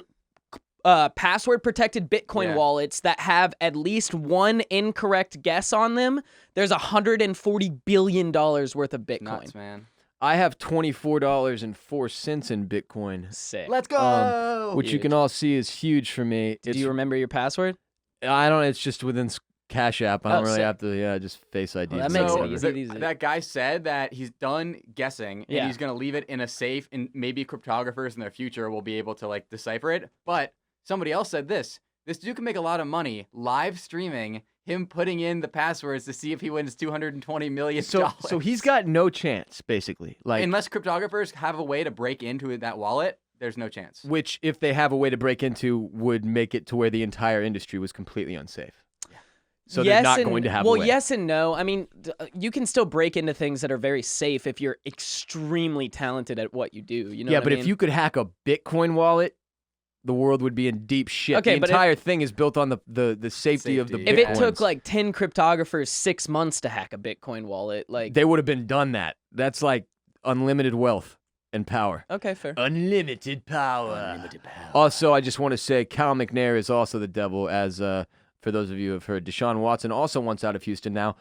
password protected Bitcoin Yeah. wallets that have at least 1 incorrect guess on them, there's $140 billion worth of Bitcoin. Nuts, man. I have $24.04 in Bitcoin, Sick. Let's go. which you Huge. can all see is huge for me. Do you remember your password? I don't. It's just within Cash App. I don't Oh, really sick. have to. Just Face ID. Well, that and makes stuff. it So easy. that guy said that he's done guessing and Yeah. he's gonna leave it in a safe, and maybe cryptographers in the future will be able to like decipher it. But somebody else said this dude can make a lot of money live streaming him putting in the passwords to see if he wins $220 million. So he's got no chance, basically. Like, unless cryptographers have a way to break into that wallet, there's no chance. which, if they have a way to break into, would make it to where the entire industry was completely unsafe. So they're not going to have a Well, way. yes and no. I mean, you can still break into things that are very safe if you're extremely talented at what you do. You know Yeah, what but I if mean? you could hack a Bitcoin wallet, the world would be in deep shit. Okay, the but entire thing is built on the safety of the Safety, If yeah. it took Bitcoins. like 10 cryptographers 6 months to hack a Bitcoin wallet, like They would have been done that. That's like unlimited wealth and power. okay, fair. Unlimited power. Also, I just want to say Cal McNair is also the devil, as for those of you who have heard. Deshaun Watson also wants out of Houston now.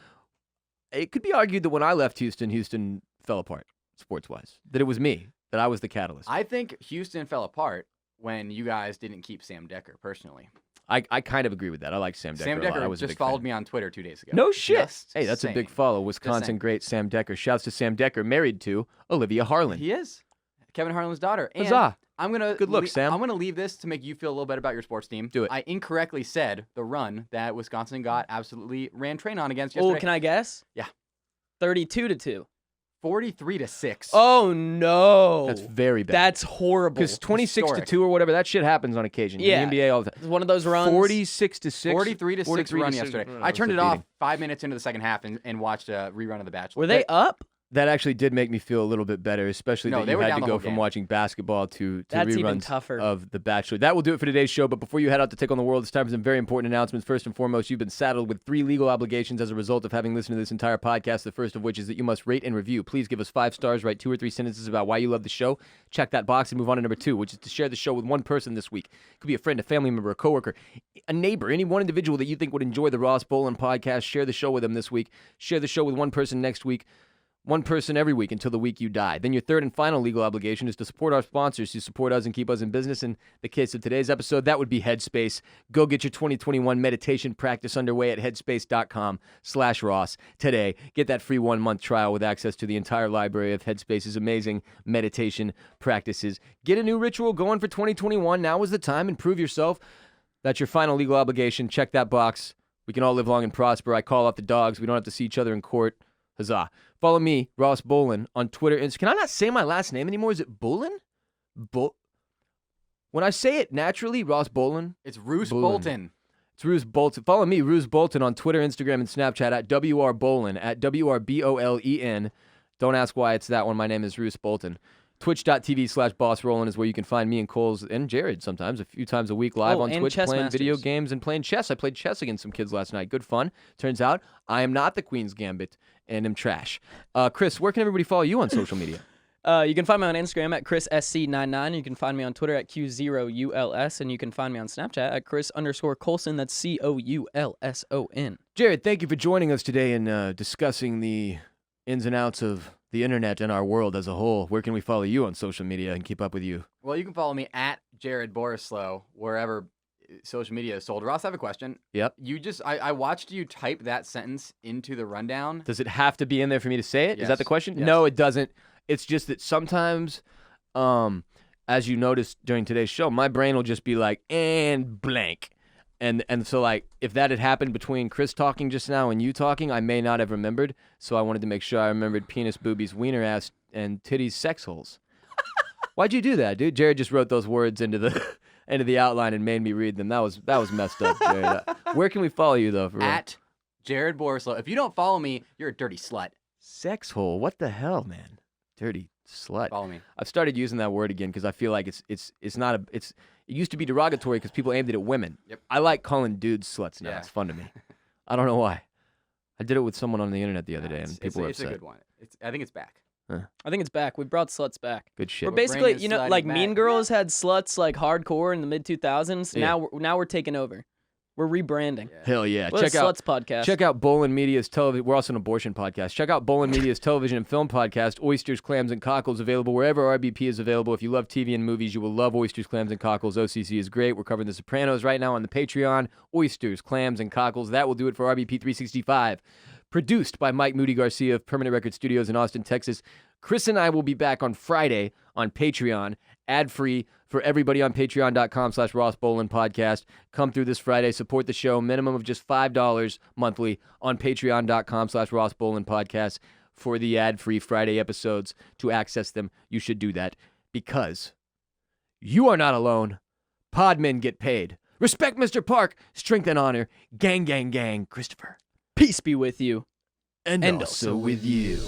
It could be argued that when I left Houston, Houston fell apart, sports-wise. That it was me, that I was the catalyst. I think Houston fell apart when you guys didn't keep Sam Decker personally. I kind of agree with that. I like Sam Decker Sam a lot. I Decker was a just big fan. followed me on Twitter 2 days ago. No shit. Just Hey, that's a big saying. follow. saying. Wisconsin great Sam Decker. Shouts to Sam Decker, married to Olivia Harlan. He is Kevin Harlan's daughter. And Huzzah. I'm gonna Good luck, Sam. I'm gonna leave this to make you feel a little better about your sports team. Do it. I incorrectly said the run that Wisconsin got absolutely ran train on against yesterday. Oh, can I guess? Yeah. 32-2. 43-6. Oh no. That's very bad. That's horrible. Because 26 Historic. to 2 or whatever, that shit happens on occasion. Yeah. In the NBA all the time. It's one of those runs. 46 to 6. 43 to 6 43 run to 6. yesterday. No, I it's turned a it off beating. 5 minutes into the second half and watched a rerun of The Bachelor. Were they up? That actually did make me feel a little bit better, especially No, that they you were had down to the go whole from game. watching basketball to That's reruns even tougher. of The Bachelor. That will do it for today's show, but before you head out to take on the world, it's time for some very important announcements. First and foremost, you've been saddled with 3 legal obligations as a result of having listened to this entire podcast, the first of which is that you must rate and review. Please give us 5 stars, write 2 or 3 sentences about why you love the show. Check that box and move on to number 2, which is to share the show with one person this week. It could be a friend, a family member, a coworker, a neighbor, any one individual that you think would enjoy the Ross Bolen Podcast. Share the show with them this week. Share the show with one person next week. One person every week until the week you die. Then your third and final legal obligation is to support our sponsors who support us and keep us in business. In the case of today's episode, that would be Headspace. Go get your 2021 meditation practice underway at headspace.com/Ross today. Get that free 1-month trial with access to the entire library of Headspace's amazing meditation practices. Get a new ritual going for 2021. Now is the time. Improve yourself. That's your final legal obligation. Check that box. We can all live long and prosper. I call off the dogs. We don't have to see each other in court. Huzzah. Follow me, Ross Bolen, on Twitter. Can I not say my last name anymore? Is it Bolen? When I say it naturally, Ross Bolen. It's Roos Bolen. Bolton. It's Roos Bolton. Follow me, Roos Bolton, on Twitter, Instagram, and Snapchat at WRBolen, at WRBOLEN. Don't ask why it's that one. My name is Roos Bolton. Twitch.tv/BossRollin is where you can find me and Coles and Jared sometimes, a few times a week live on and Twitch Chess playing Masters. video games and playing chess. I played chess against some kids last night. Good fun. Turns out I am not the Queen's Gambit and am trash. Chris, where can everybody follow you on social media? You can find me on Instagram at ChrisSC99. You can find me on Twitter at Q0ULS. And you can find me on Snapchat at Chris_Coulson. That's COULSON. Jared, thank you for joining us today and discussing the ins and outs of the internet and our world as a whole. Where can we follow you on social media and keep up with you? Well, you can follow me at Jared Borislow wherever social media is sold. Ross, I have a question. Yep. I watched you type that sentence into the rundown. Does it have to be in there for me to say it? Is that the Yes. question? Yes. No, it doesn't. It's just that sometimes, as you noticed during today's show, my brain will just be like, and blank. And so, like, if that had happened between Chris talking just now and you talking, I may not have remembered. So I wanted to make sure I remembered penis, boobies, wiener, ass, and titties, sex holes. Why'd you do that, dude? Jared just wrote those words into the outline and made me read them. That was messed up, Jared. Where can we follow you, though? For real? At Jared Borislow. If you don't follow me, you're a dirty slut. Sex hole. What the hell, man? Dirty slut. Follow me. I've started using that word again because I feel like it's not it used to be derogatory because people aimed it at women. Yep. I like calling dudes sluts now. Yeah. It's fun to me. I don't know why. I did it with someone on the internet the other day, and people were it's upset. a good one. I think it's back. I think it's back. We brought sluts back. Good shit. We're Bring basically, this you know, slutty like back. Mean Girls had sluts like hardcore in the mid-2000s. Yeah. Now we're taking over. We're rebranding. Hell yeah. Well, Check out Sluts podcast. Check out Bolen Media's television. We're also an abortion podcast. Check out Bolen Media's television and film podcast, Oysters, Clams, and Cockles, available wherever RBP is available. If you love TV and movies, you will love Oysters, Clams, and Cockles. OCC is great. We're covering The Sopranos right now on the Patreon. Oysters, Clams, and Cockles. That will do it for RBP 365. Produced by Mike Moody Garcia of Permanent Record Studios in Austin, Texas. Chris and I will be back on Friday on Patreon, ad-free for everybody on patreon.com/Ross Bolen Podcast. Come through this Friday, support the show, minimum of just $5 monthly on patreon.com/Ross Bolen Podcast for the ad-free Friday episodes. To access them, you should do that because you are not alone. Podmen get paid. Respect Mr. Park, strength and honor, gang, gang, gang, Christopher. Peace be with you. And And also also with you.